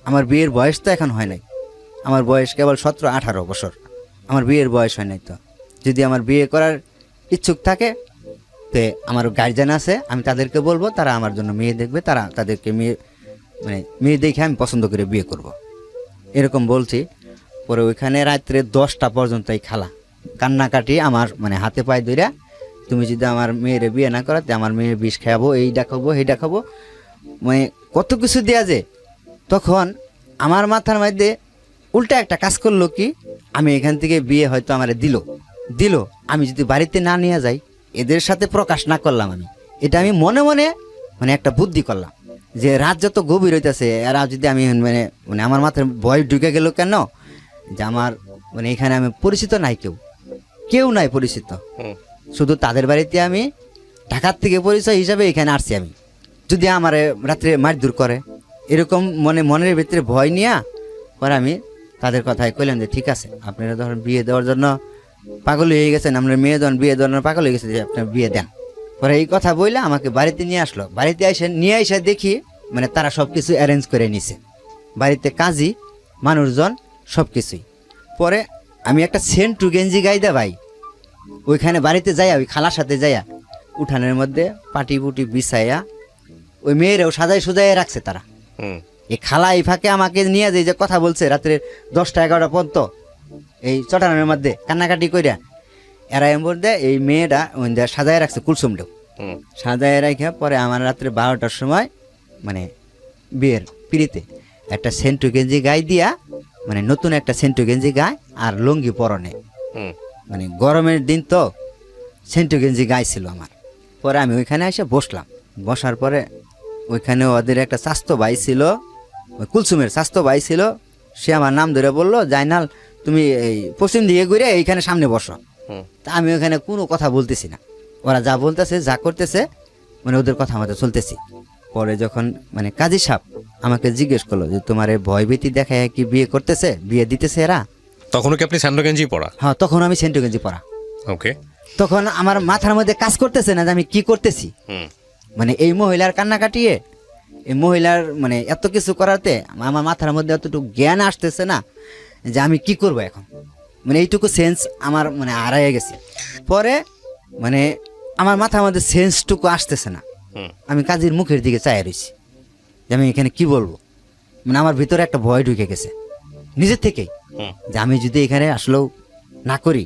আমার বিয়ের বয়স তো এখন হয় নাই, আমার বয়স কেবল 17-18 বছর, আমার বিয়ের বয়স হয় নাই। তো যদি আমার বিয়ে করার ইচ্ছুক থাকে তো আমার গার্জেন আছে, আমি তাদেরকে বলবো, তারা আমার জন্য মেয়ে দেখবে, তারা তাদেরকে মেয়ে দেখে আমি পছন্দ করে বিয়ে করব, এরকম বলছি। পরে ওইখানে রাত্রে 10টা পর্যন্ত এই খালা কান্নাকাটি আমার মানে হাতে পায়ে ধইরা, তুমি যদি আমার মেয়েরে বিয়ে না করাতে আমার মেয়ে বিষ খাওয়াবো, এইটা খাবো সেইটা খাবো, মানে কত কিছু দেয়া যে। তখন আমার মাথার মধ্যে উল্টা একটা কাজ করলো কি, আমি এখান থেকে বিয়ে হয়তো আমার দিল আমি যদি বাড়িতে না নিয়ে যাই, এদের সাথে প্রকাশ না করলাম, আমি এটা আমি মনে মনে মানে একটা বুদ্ধি করলাম যে রাত যত গভীর হইতেছে, এরা যদি আমি মানে মানে আমার মাথায় ভয় ঢুকে গেল কেন, যে আমার মানে এখানে আমি পরিচিত নাই, কেউ নাই পরিচিত, হুম শুধু তাদের বাড়িতে আমি ঢাকার থেকে পরিচয় হিসাবে এখানে আসছি। আমি যদি আমার রাত্রে মারধর করে, এরকম মনের ভিতরে ভয় নিয়ে পরে আমি তাদের কথায় কইলাম যে ঠিক আছে, আপনারা ধরেন বিয়ে দেওয়ার জন্য পাগল হয়ে গেছেন, আপনার মেয়ে যখন বিয়ে দেওয়ার জন্য পাগল হয়ে গেছে, যে আপনার বিয়ে দেন। পরে এই কথা বললে আমাকে বাড়িতে নিয়ে আসলো। বাড়িতে এসে দেখি মানে তারা সব কিছু অ্যারেঞ্জ করে নিছে, বাড়িতে কাজী মানুষজন সব কিছুই। পরে আমি একটা সেন্টু গেঞ্জি গাইদা ভাই ওইখানে বাড়িতে যাইয়া ওই খালার সাথে যাইয়া উঠানের মধ্যে পাটি পুটি বিছাইয়া ওই মেয়েরাও সাজাই সুজাইয়া রাখছে তারা। হুম এই খালা এই ফাঁকে আমাকে নিয়ে যে কথা বলছে রাত্রে 10টা-11টা পর্যন্ত এই চটানের মধ্যে কান্নাকাটি কইরা, এরা এমন দেয় এই মেয়েটা ওই সাজায় রাখছে কুলসুমটাও হুম সাজায় রাখা। পরে আমার রাত্রে 12টার সময় মানে বিয়ের পিড়িতে একটা সেন্টু গেঞ্জি গায়ে দিয়া, মানে নতুন একটা সেন্টু গেঞ্জি গায়ে আর লুঙ্গি পরনে, হুম মানে গরমের দিন তো সেন্টু গেঞ্জি গায়ে ছিল আমার। পরে আমি ওইখানে এসে বসলাম, বসার পরে ওইখানে ওদের একটা স্বাস্থ্য ভাই ছিল, ওই কুলসুমের স্বাস্থ্য ভাই ছিল, সে আমার নাম ধরে বললো জাইনাল তুমি এই পশ্চিম দিকে ঘুরে এইখানে সামনে বসো। হুম তা আমি ওখানে কোনো কথা বলতেছি না, ওরা যা বলতেছে যা করতেছে মানে ওদের কথা মতো চলতেছি। পরে যখন মানে কাজী সাহেব আমাকে জিজ্ঞেস করলো যে তোমার এই ভয়ভীতি দেখায় কি বিয়ে করতেছে, বিয়ে দিতেছে এরা? তখনও কি আপনি স্যান্ডো গেঞ্জি পরা? হ্যাঁ, তখন আমি সেন্টু গেঞ্জি পরা। ওকে তখন আমার মাথার মধ্যে কাজ করতেছে না যে আমি কি করতেছি, হুম মানে এই মহিলার কান্না কাটিয়ে এই মহিলার মানে এত কিছু করাতে আমার মাথার মধ্যে এতটুকু জ্ঞান আসতেছে না যে আমি কি করব এখন, মানে এইটুকু সেন্স আমার মানে হারাইয়া গেছে। পরে মানে আমার মাথার মধ্যে সেন্সটুকু আসতেছে না, হুম আমি কাজীর মুখের দিকে চাই রয়েছি যে আমি এখানে কি বলবো, মানে আমার ভিতরে একটা ভয় ঢুকে গেছে নিজের থেকেই হুম যে আমি যদি এখানে আসলেও না করি,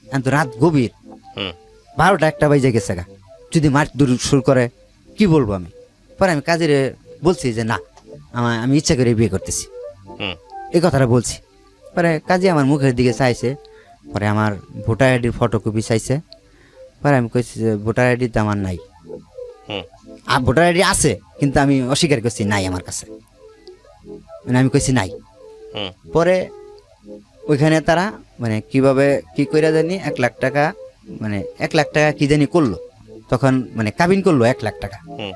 এখন তো রাত গভীর, হুম 12টা-1টা বাজে গেছে গা, যদি মার দূর শুরু করে কি বলবো আমি। পরে আমি কাজের বলছি যে না আমি ইচ্ছা করে বিয়ে করতেছি, হুম এই কথাটা বলছি। পরে কাজী আমার মুখের দিকে চাইছে, পরে আমার ভোটার আইডির ফটোকপি চাইছে। পরে আমি কইছি যে ভোটার আইডি তো আমার নাই, হুম আর ভোটার আইডি আছে কিন্তু আমি অস্বীকার করছি নাই আমার কাছে, মানে আমি কইছি নাই। হুম পরে ওইখানে তারা মানে কিভাবে কি করে জানি 1,00,000 টাকা মানে 1,00,000 টাকা কি জানি করলো, তখন মানে কাবিন করলো 1,00,000 টাকা, হুম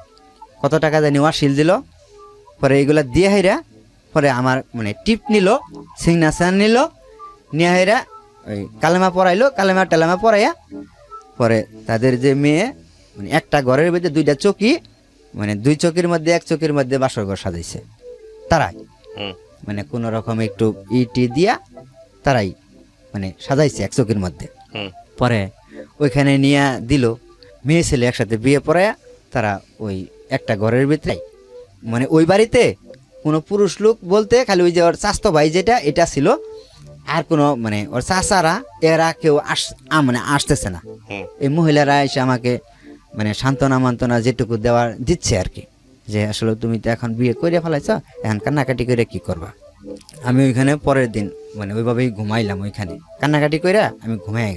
কত টাকা জানি ওয়াশিল দিল। পরে এগুলা দিয়ে হাইরা পরে আমার মানে টিপ নিল, সিগনেচার নিল, নিয়ে হাইরা ওই কালেমা পড়াইলো, কালেমা টালেমা পড়াইয়া পরে তাদের যে মেয়ে মানে একটা ঘরের ভিতরে 2টা চৌকি, মানে 2 চৌকির মধ্যে 1 চৌকির মধ্যে বাসর ঘর সাজাইছে তারাই, হুম মানে কোনো রকম একটু ইটি দিয়া তারাই মানে সাজাইছে 1 চৌকির মধ্যে। হুম পরে ওইখানে নিয়ে দিল, মেয়ে ছেলে একসাথে বিয়ে পড়ায়া তারা ওই একটা ঘরের ভিতরে, মানে ওই বাড়িতে কোনো পুরুষ লোক বলতে খালি ওই যে ওর চাস্তো ভাই যেটা এটা ছিল, আর কোনো মানে ওর চাচারা এরা কেউ মানে আসতেছে না। হুম এই মহিলারা এসে আমাকে মানে সান্ত্বনা মান্তনা যেটুকু দেওয়ার দিচ্ছে আর কি, যে আসলে তুমি তো এখন বিয়ে করে ফেলাইছ, এখন কান্নাকাটি করে কি করবা। আমি ওইখানে পরের দিন মানে ওইভাবেই ঘুমাইলাম, ওইখানে কান্নাকাটি করে আমি ঘুমাই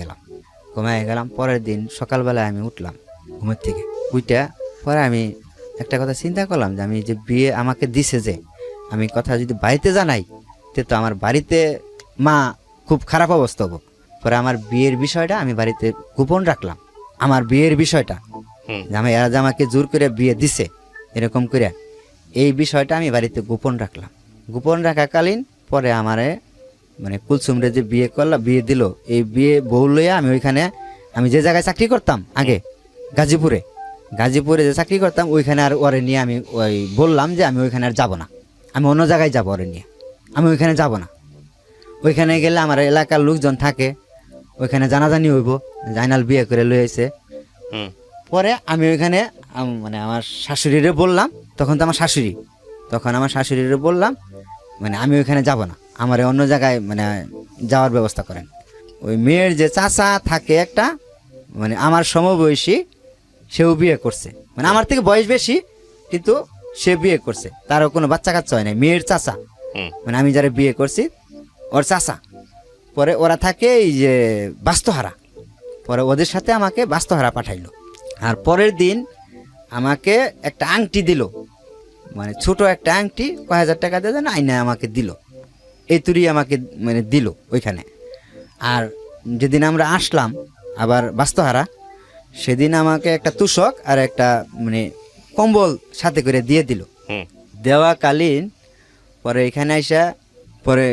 গেলাম। পরের দিন সকালবেলায় আমি উঠলাম ঘুমের থেকে, উইটা পরে আমি একটা কথা চিন্তা করলাম যে আমি যে বিয়ে আমাকে দিছে, যে আমি কথা যদি বাড়িতে জানাই তো আমার বাড়িতে মা খুব খারাপ অবস্থা হবো। পরে আমার বিয়ের বিষয়টা আমি বাড়িতে গোপন রাখলাম, আমার বিয়ের বিষয়টা হুম যে এরা যে আমাকে জোর করে বিয়ে দিছে এরকম করে, এই বিষয়টা আমি বাড়িতে গোপন রাখলাম। গোপন রাখাকালীন পরে আমারে মানে কুলসুমরে যে বিয়ে দিল, এই বিয়ে বউ লইয়া আমি ওইখানে, আমি যে জায়গায় চাকরি করতাম আগে গাজীপুরে যে চাকরি করতাম ওইখানে আর ওরে নিয়ে আমি ওই বললাম যে আমি ওইখানে আর যাবো না, আমি অন্য জায়গায় যাবো, ওরে নিয়ে আমি ওইখানে যাব না। ওইখানে গেলে আমার এলাকার লোকজন থাকে, ওইখানে জানাজানি হইব জাইনাল বিয়ে করে লই আইছে। হুম পরে আমি ওইখানে মানে আমার শাশুড়িরে বললাম, তখন আমার শাশুড়িরে বললাম মানে আমি ওইখানে যাব না, আমার অন্য জায়গায় মানে যাওয়ার ব্যবস্থা করেন। ওই মেয়ের যে চাচা থাকে একটা মানে আমার সমবয়সী, সেও বিয়ে করছে, মানে আমার থেকে বয়স বেশি কিন্তু সে বিয়ে করছে, তারও কোনো বাচ্চা কাচ্চা হয় নাই, মেয়ের চাচা হুম মানে আমি যারা বিয়ে করছি ওর চাচা। পরে ওরা থাকে এই যে বাস্তহারা, পরে ওদের সাথে আমাকে বাস্তহারা পাঠাইলো। আর পরের দিন আমাকে একটা আংটি দিল, মানে ছোট একটা আংটি, কয় হাজার টাকা দিয়ে দেন আইনা আমাকে দিল, এই তুরি আমাকে মানে দিল ওইখানে। আর যেদিন আমরা আসলাম আবার বাস্তহারা, সেদিন আমাকে একটা তুষক আর একটা মানে কম্বল সাথে করে দিয়ে দিল। হুম দেওয়াকালীন পরে এখানে আইসা পরে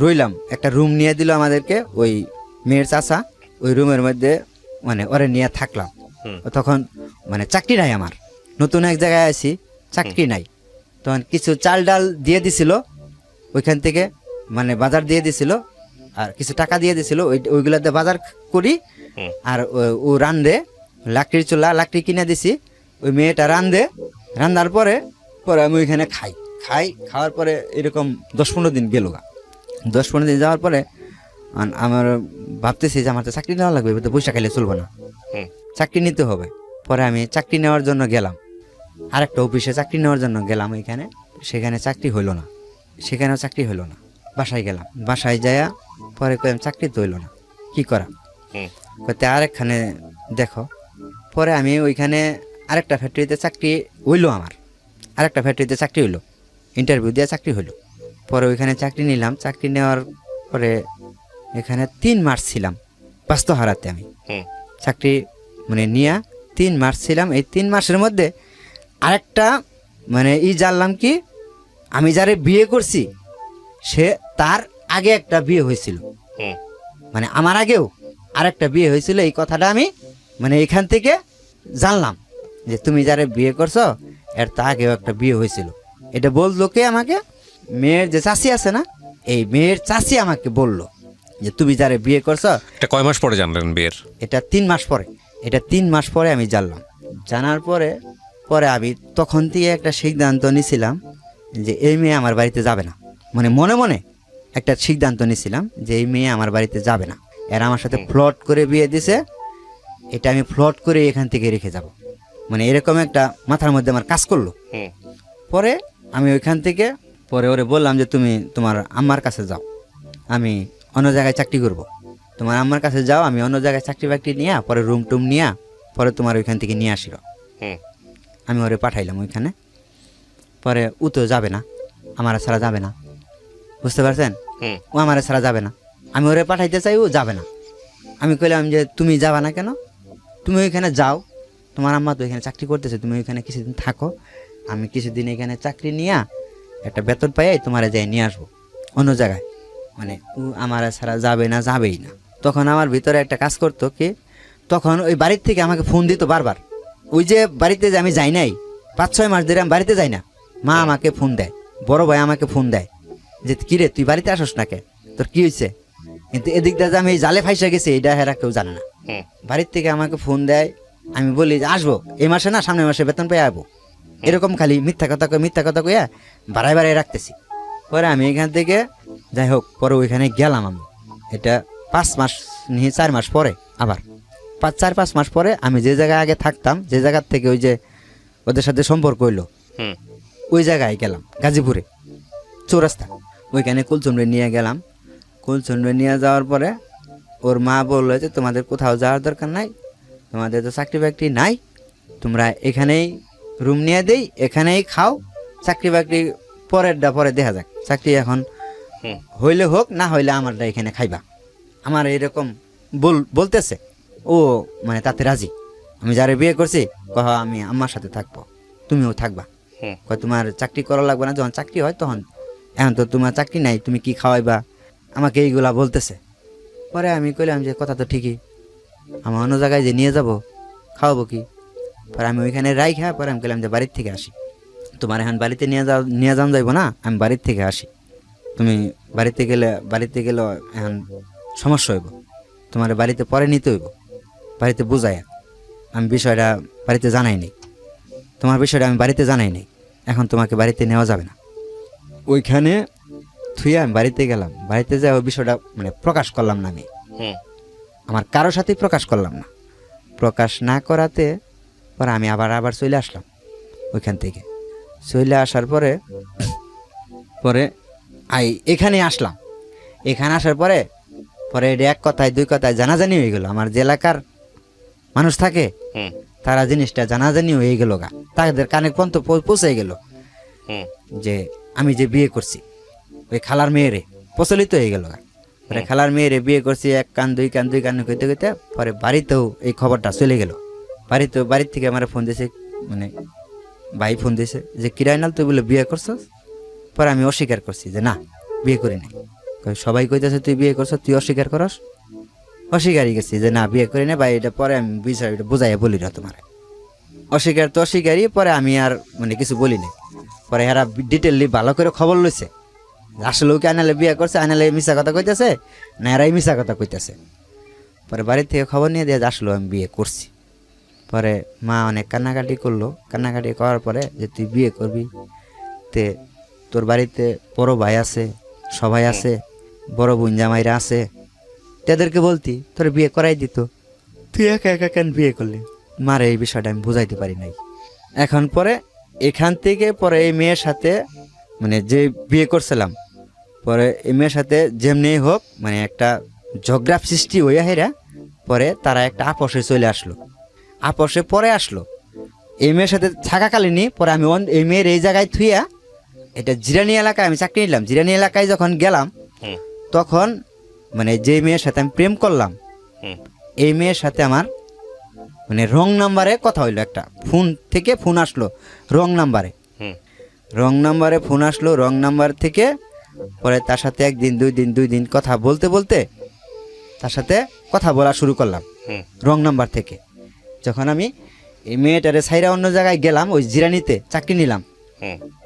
রইলাম, একটা রুম নিয়ে দিল আমাদেরকে ওই মেয়ের চাচা, ওই রুমের মধ্যে মানে ওরে নিয়ে থাকলাম। হুম তখন মানে চাকরি নাই, আমার নতুন এক জায়গায় আছি, চাকরি নাই। তখন কিছু চাল ডাল দিয়ে দিছিল ওইখান থেকে, মানে বাজার দিয়ে দিছিল, আর কিছু টাকা দিয়ে দিছিল, ওইগুলাতে বাজার করি। হুম আর ও রান্ধে, লাকড়ির চুলা লাকড়ি কিনে দিছি, ওই মেয়েটা রান্ধার পরে আমি ওইখানে খাওয়ার পরে এরকম 10-15 দিন গেল। 10-15 দিন যাওয়ার পরে আমার ভাবতেছি যে আমার তো চাকরি নেওয়া লাগবে, তো পয়সা খাইলে চলবো না, হুম চাকরি নিতে হবে। পরে আমি চাকরি নেওয়ার জন্য গেলাম, আরেকটা অফিসে চাকরি নেওয়ার জন্য গেলাম ওইখানে, সেখানেও চাকরি হইলো না। বাসায় গেলাম, বাসায় যাইয়া পরে কইলাম চাকরি তো হইলো না, কি করা, হুম কইতে আরেকখানে দেখো। পরে আমি ওইখানে আরেকটা ফ্যাক্টরিতে চাকরি হইলো, ইন্টারভিউ দিয়ে চাকরি হইলো। পরে ওইখানে চাকরি নিলাম, চাকরি নেওয়ার পরে এখানে 3 মাস ছিলাম বাস্তহারাতে। আমি হুম চাকরি মানে নিয়ে 3 মাস ছিলাম। এই 3 মাসের মধ্যে আরেকটা মানে জানলাম কি, আমি যারে বিয়ে করছি সে তার আগে একটা বিয়ে হয়েছিল, হুম মানে আমার আগেও আরেকটা বিয়ে হয়েছিল। এই কথাটা আমি মানে এখান থেকে জানলাম যে তুমি যারে বিয়ে করছো এর তা আগেও একটা বিয়ে হয়েছিল। এটা বললো কে আমাকে, মেয়ের যে চাচি আছে না, এই মেয়ের চাচি আমাকে বলল যে তুমি যারে বিয়ে করছো। এটা কয় মাস পরে জানলেন বিয়ের? এটা 3 মাস পরে, আমি জানলাম। জানার পরে আমি তখন থেকে একটা সিদ্ধান্ত নিয়েছিলাম যে এই মেয়ে আমার বাড়িতে যাবে না, মানে মনে মনে একটা সিদ্ধান্ত নিয়েছিলাম যে এই মেয়ে আমার বাড়িতে যাবে না। এরা আমার সাথে ফ্লট করে বিয়ে দিছে, এটা আমি ফ্লট করে এখান থেকে রেখে যাব, মানে এরকম একটা মাথার মধ্যে আমার কাজ করলো। হুম পরে আমি ওইখান থেকে পরে ওরে বললাম যে তুমি তোমার আম্মার কাছে যাও, আমি অন্য জায়গায় চাকরি করব, তোমার আম্মার কাছে যাও, আমি অন্য জায়গায় চাকরি বাকরি নিয়ে পরে রুম টুম নিয়ে পরে তোমার ওইখান থেকে নিয়ে আসিল। হুম আমি ওরে পাঠাইলাম ওইখানে। পরে ও তো যাবে না, আমার ছাড়া যাবে না, বুঝতে পারছেন, হুম ও আমার ছাড়া যাবে না, আমি ওরে পাঠাইতে চাই, ও যাবে না। আমি কইলাম যে তুমি যাবা না কেন, তুমি ওইখানে যাও, তোমার আম্মা তো এখানে চাকরি করতেছে, তুমি ওইখানে কিছুদিন থাকো, আমি কিছুদিন এখানে চাকরি নিয়ে একটা বেতন পাই তোমার যাই নিয়ে আসবো অন্য জায়গায়। মানে ও আমার ছাড়া যাবে না, যাবেই না। তখন আমার ভিতরে একটা কাজ করতো কি, তখন ওই বাড়ির থেকে আমাকে ফোন দিত বারবার। ওই যে বাড়িতে যে আমি যাই নাই 5-6 মাস ধরে আমি বাড়িতে যাই না, মা আমাকে ফোন দেয়, বড় ভাই আমাকে ফোন দেয় যে কিরে তুই বাড়িতে আসস না কে, তোর কি হয়েছে। কিন্তু এদিক দিয়ে যে আমি এই জালে ফাইসা গেছি এটা হেরা কেউ জানে না। বাড়ির থেকে আমাকে ফোন দেয়, আমি বলি যে আসবো এই মাসে না, সামনের মাসে বেতন পেয়ে আসবো, এরকম খালি মিথ্যা কথা কইয়া বাড়ায় রাখতেছি। পরে আমি এখান থেকে যাই হোক, পরে ওইখানে গেলাম আমি। এটা 5 মাস নিয়ে 4 মাস পরে, আবার 4-5 মাস পরে আমি যে জায়গায় আগে থাকতাম, যে জায়গার থেকে ওই যে ওদের সাথে সম্পর্ক হইলো, ওই জায়গায় গেলাম গাজীপুরে চৌরাস্তা। ওইখানে কুলচন্ডে নিয়ে গেলাম। কুলচন্ডে নিয়ে যাওয়ার পরে ওর মা বললো যে তোমাদের কোথাও যাওয়ার দরকার নাই, তোমাদের তো চাকরি বাকরি নাই, তোমরা এখানেই রুম নিয়ে দেই, এখানেই খাও, চাকরি বাকরি পরেরটা পরে দেখা যাক, চাকরি এখন হইলে হোক, না হইলে আমারটা এখানে খাইবা। আমার এরকম বলতেছে। ও মানে তাতে রাজি। আমি যারে বিয়ে করছি কহ আমি আম্মার সাথে থাকবো, তুমিও থাকবা। কয় তোমার চাকরি করা লাগবে না, যখন চাকরি হয় তখন, এখন তো তোমার চাকরি নাই, তুমি কি খাওয়াইবা, আমাকে এইগুলা বলতেছে। পরে আমি কইলাম যে কথা তো ঠিকই, আমার অন্য জায়গায় যে নিয়ে যাব খাওয়াবো কি। পরে আমি ওইখানে রাইখা পরে আমি কইলাম যে বাড়ির থেকে আসি, তোমার এখন বাড়িতে নিয়ে যাওয়া যাইব না, আমি বাড়ির থেকে আসি, তুমি বাড়িতে গেলে এখন সমস্যা হইব, তোমার বাড়িতে পরে নিতে হইব, বাড়িতে বুঝাইয়া। আমি বিষয়টা বাড়িতে জানাই নেই, তোমার বিষয়টা আমি বাড়িতে জানাই নেই, এখন তোমাকে বাড়িতে নেওয়া যাবে না। ওইখানে থুইয়া আমি বাড়িতে গেলাম। বাড়িতে যাই ওই বিষয়টা মানে প্রকাশ করলাম না, আমি আমার কারোর সাথেই প্রকাশ করলাম না। প্রকাশ না করাতে পরে আমি আবার চলে আসলাম ওইখান থেকে। চলে আসার পরে এখানে আসলাম। এখানে আসার পরে এটা 1 কথায় 2 কথায় জানাজানি হয়ে গেল। আমার যে এলাকার মানুষ থাকে তারা জিনিসটা জানাজানি হয়ে গেল গা, তাদের কানে পর্যন্ত পৌঁছে গেল যে আমি যে বিয়ে করছি ওই খালার মেয়েরে, প্রচলিত হয়ে গেল গা। পরে খালার মেয়েরে বিয়ে করছি, 1 কান 2 কান কইতে কইতে পরে বাড়িতেও এই খবরটা চলে গেল। বাড়ির থেকে আমার ফোন দিয়েছে, মানে ভাই ফোন দিয়েছে যে কিরাইনাল তুই বলে বিয়ে করছস। পরে আমি অস্বীকার করছি যে না বিয়ে করি নাই। সবাই কইতেছে তুই বিয়ে করছ, তুই অস্বীকার করস। অস্বীকারই গেছি যে না বিয়ে করি না ভাই, এটা পরে আমি বিষয়টা বুঝাইয়া বলি না তোমার। অস্বীকার তো অস্বীকারই, পরে আমি আর মানে কিছু বলি নাই। পরে এরা ডিটেললি ভালো করে খবর লইছে আসলে ওকে আনালে বিয়ে করছে, আনালে মিশা কথা কইতেছে না এরাই মিশা কথা কইতেছে। পরে বাড়ির থেকে খবর নিয়ে দিয়ে আসলো আমি বিয়ে করছি। পরে মা অনেক কান্নাকাটি করলো। কান্নাকাটি করার পরে যে তুই বিয়ে করবি, তে তোর বাড়িতে বড় ভাই আছে, সবাই আছে, বড় বোন জামাইরা আছে, তাদেরকে বলতি তোর বিয়ে করাই দিত, তুই একা একা কেন বিয়ে করলি। মারে এই বিষয়টা আমি বুঝাইতে পারি নাই। এখন পরে এখান থেকে পরে এই মেয়ের সাথে মানে যে বিয়ে করছিলাম, পরে এই মেয়ের সাথে যেমনি হোক মানে একটা ঝগড়া সৃষ্টি হইয়া হেরা পরে তারা একটা আপোষে চলে আসলো। আপোষে পরে আসলো এই মেয়ের সাথে থাকাকালীনই। পরে আমি এই মেয়ের এই জায়গায় থুইয়া এটা জিরানি এলাকায় আমি চাকরি নিলাম। জিরানি এলাকায় যখন গেলাম তখন মানে যে মেয়ের সাথে আমি প্রেম করলাম এই মেয়ের সাথে আমার মানে রং নাম্বারে কথা হইলো। একটা ফোন থেকে ফোন আসলো রং নাম্বারে, ফোন আসলো রং নাম্বার থেকে। পরে তার সাথে 1 দিন 2 দিন কথা বলতে বলতে তার সাথে কথা বলা শুরু করলাম রং নাম্বার থেকে। যখন আমি এই মেয়েটারে ছাইরা অন্য জায়গায় গেলাম, ওই জিরানিতে চাকরি নিলাম,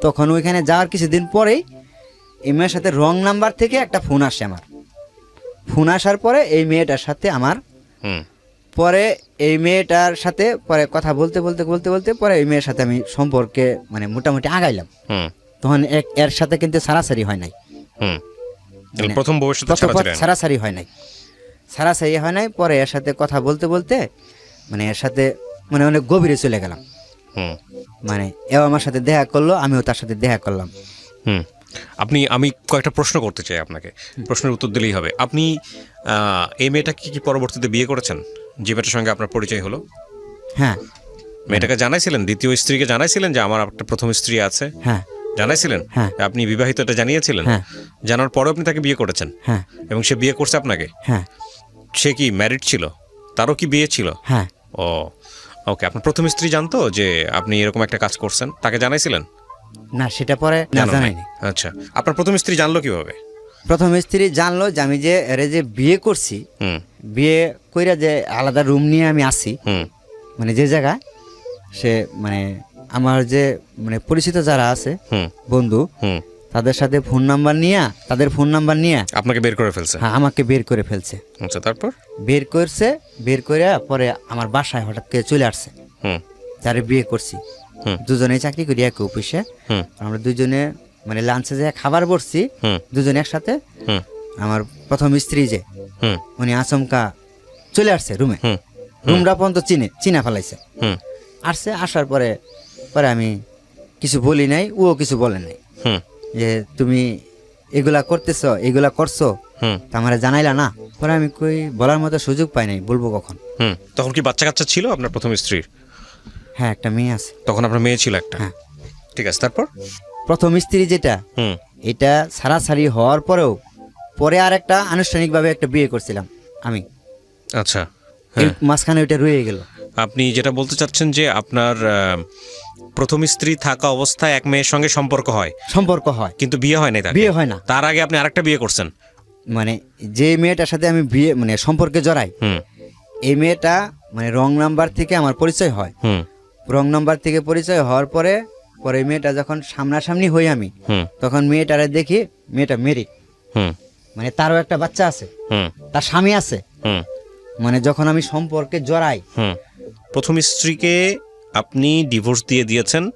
তখন ওইখানে যাওয়ার কিছুদিন পরেই এই মেয়ের সাথে রং নাম্বার থেকে একটা ফোন আসে আমার। ফোন আসার পরে এই মেয়েটার সাথে আমার পরে এই মেয়েটার সাথে পরে কথা বলতে পরে এই মেয়ের সাথে আমি সম্পর্কে মানে মোটামুটি আগাইলাম। তখন এর সাথে কিন্তু সারাসারি হয় নাই, প্রথম সারাসারি হয় নাই। পরে এর সাথে কথা বলতে মানে এর সাথে মানে অনেক গভীরে চলে গেলাম। মানে এও আমার সাথে দেখা করলো, আমিও তার সাথে দেখা করলাম। আমি কয়েকটা প্রশ্ন করতে চাই আপনাকে, প্রশ্নের উত্তর দিলেই হবে। আপনি এই মেয়েটাকে কি পরবর্তীতে বিয়ে করেছেন, যে মেয়েটার সঙ্গে আপনার পরিচয় হলো? হ্যাঁ। মেয়েটাকে জানাইছিলেন, দ্বিতীয় স্ত্রীকে জানাইছিলেন যে আমার একটা প্রথম স্ত্রী আছে? হ্যাঁ জানাইছিলেন? হ্যাঁ। আপনি বিবাহিত, এটা জানিয়েছিলেন? হ্যাঁ। জানার পরে আপনি তাকে বিয়ে করেছেন? হ্যাঁ। এবং সে বিয়ে করছে আপনাকে? হ্যাঁ। সে কি ম্যারিড ছিল? তারও কি বিয়ে ছিল? হ্যাঁ। ও ওকে। আপনার প্রথম স্ত্রী জানতো যে আপনি এরকম একটা কাজ করছেন? তাকে জানাইছিলেন? না, সেটা পরে না, জানান নাই? জানাইনি। আচ্ছা, আপনার প্রথম স্ত্রী জানলো কিভাবে? প্রথম স্ত্রী জানলো যে আমি যে এরে যে বিয়ে করছি, হুম বিয়ে কইরা যে আলাদা রুম নিয়ে আমি আসি, হুম মানে যে জায়গায় সে মানে আমার যে মানে পরিচিত যারা আছে হুম বন্ধু, হুম তাদের সাথে ফোন নাম্বার নিয়ে, তাদের ফোন নাম্বার নিয়ে আপনাকে বের করে ফেলছে? হ্যাঁ আমাকে বের করে ফেলছে। আচ্ছা, তারপর? বের করছে, বের করে পরে আমার বাসায় হঠাৎ করে চলে আসছে। হুম তারে বিয়ে করছি, হুম দুজনেই চাকরি করি এক অফিসে। হুম আমরা দুজনে মানে লাঞ্চে যে খাবার বসছি হুম দুজনে একসাথে। হুম আমার প্রথম স্ত্রী যে হুম উনি আচমকা চলে আসছে রুমে, হুম রুমটা পর্যন্ত চিনা ফেলাইছে। হুম আসছে, আসার পরে পরে আমি কিছু বলি নাই, ও কিছু বলে নাই হুম যে তুমি এগুলা করতেছ, এগুলা করছো, হুম তা আমার জানাইলা না। পরে আমি কই বলার মতো সুযোগ পাই নাই, বলবো কখন। হুম তখন কি বাচ্চা কাচ্চা ছিল আপনার প্রথম স্ত্রীর? হ্যাঁ, একটা মেয়ে আছে। তখন আপনার মেয়ে ছিল একটা? হ্যাঁ। ঠিক আছে, তারপর? প্রথম স্ত্রী যেটা, হুম এটা ছাড়াছাড়ি হওয়ার পরেও পরে আর একটা আনুষ্ঠানিকভাবে একটা বিয়ে করছিলাম আমি। আচ্ছা, এই হ্যাঁ। মাঝখানে ওইটা রয়ে গেল। আপনি যেটা বলতে চাচ্ছেন যে আপনার প্রথম স্ত্রী থাকা অবস্থায় এক মেয়ের সঙ্গে সম্পর্ক হয়, সম্পর্ক হয় কিন্তু বিয়ে হয় নাই তাকে? বিয়ে হয় না। তার আগে আপনি আরেকটা বিয়ে করছেন? মানে যে মেয়েটার সাথে আমি বিয়ে মানে সম্পর্কে জড়াই, হুম এই মেয়েটা মানে রং নাম্বার থেকে আমার পরিচয় হয়। হুম রং নাম্বার থেকে পরিচয় হওয়ার পরে পরে মেয়েটা যখন সামনাসামনি হই আমি, হুম তখন মেয়েটারে দেখি মেয়েটা মেরিড, হুম মানে তারও একটা বাচ্চা আছে, হুম তার স্বামী আছে। হুম মানে যখন আমি সম্পর্কে জড়াই, হুম প্রথম স্ত্রীকে আপনি ডিভোর্স দিয়েছেন,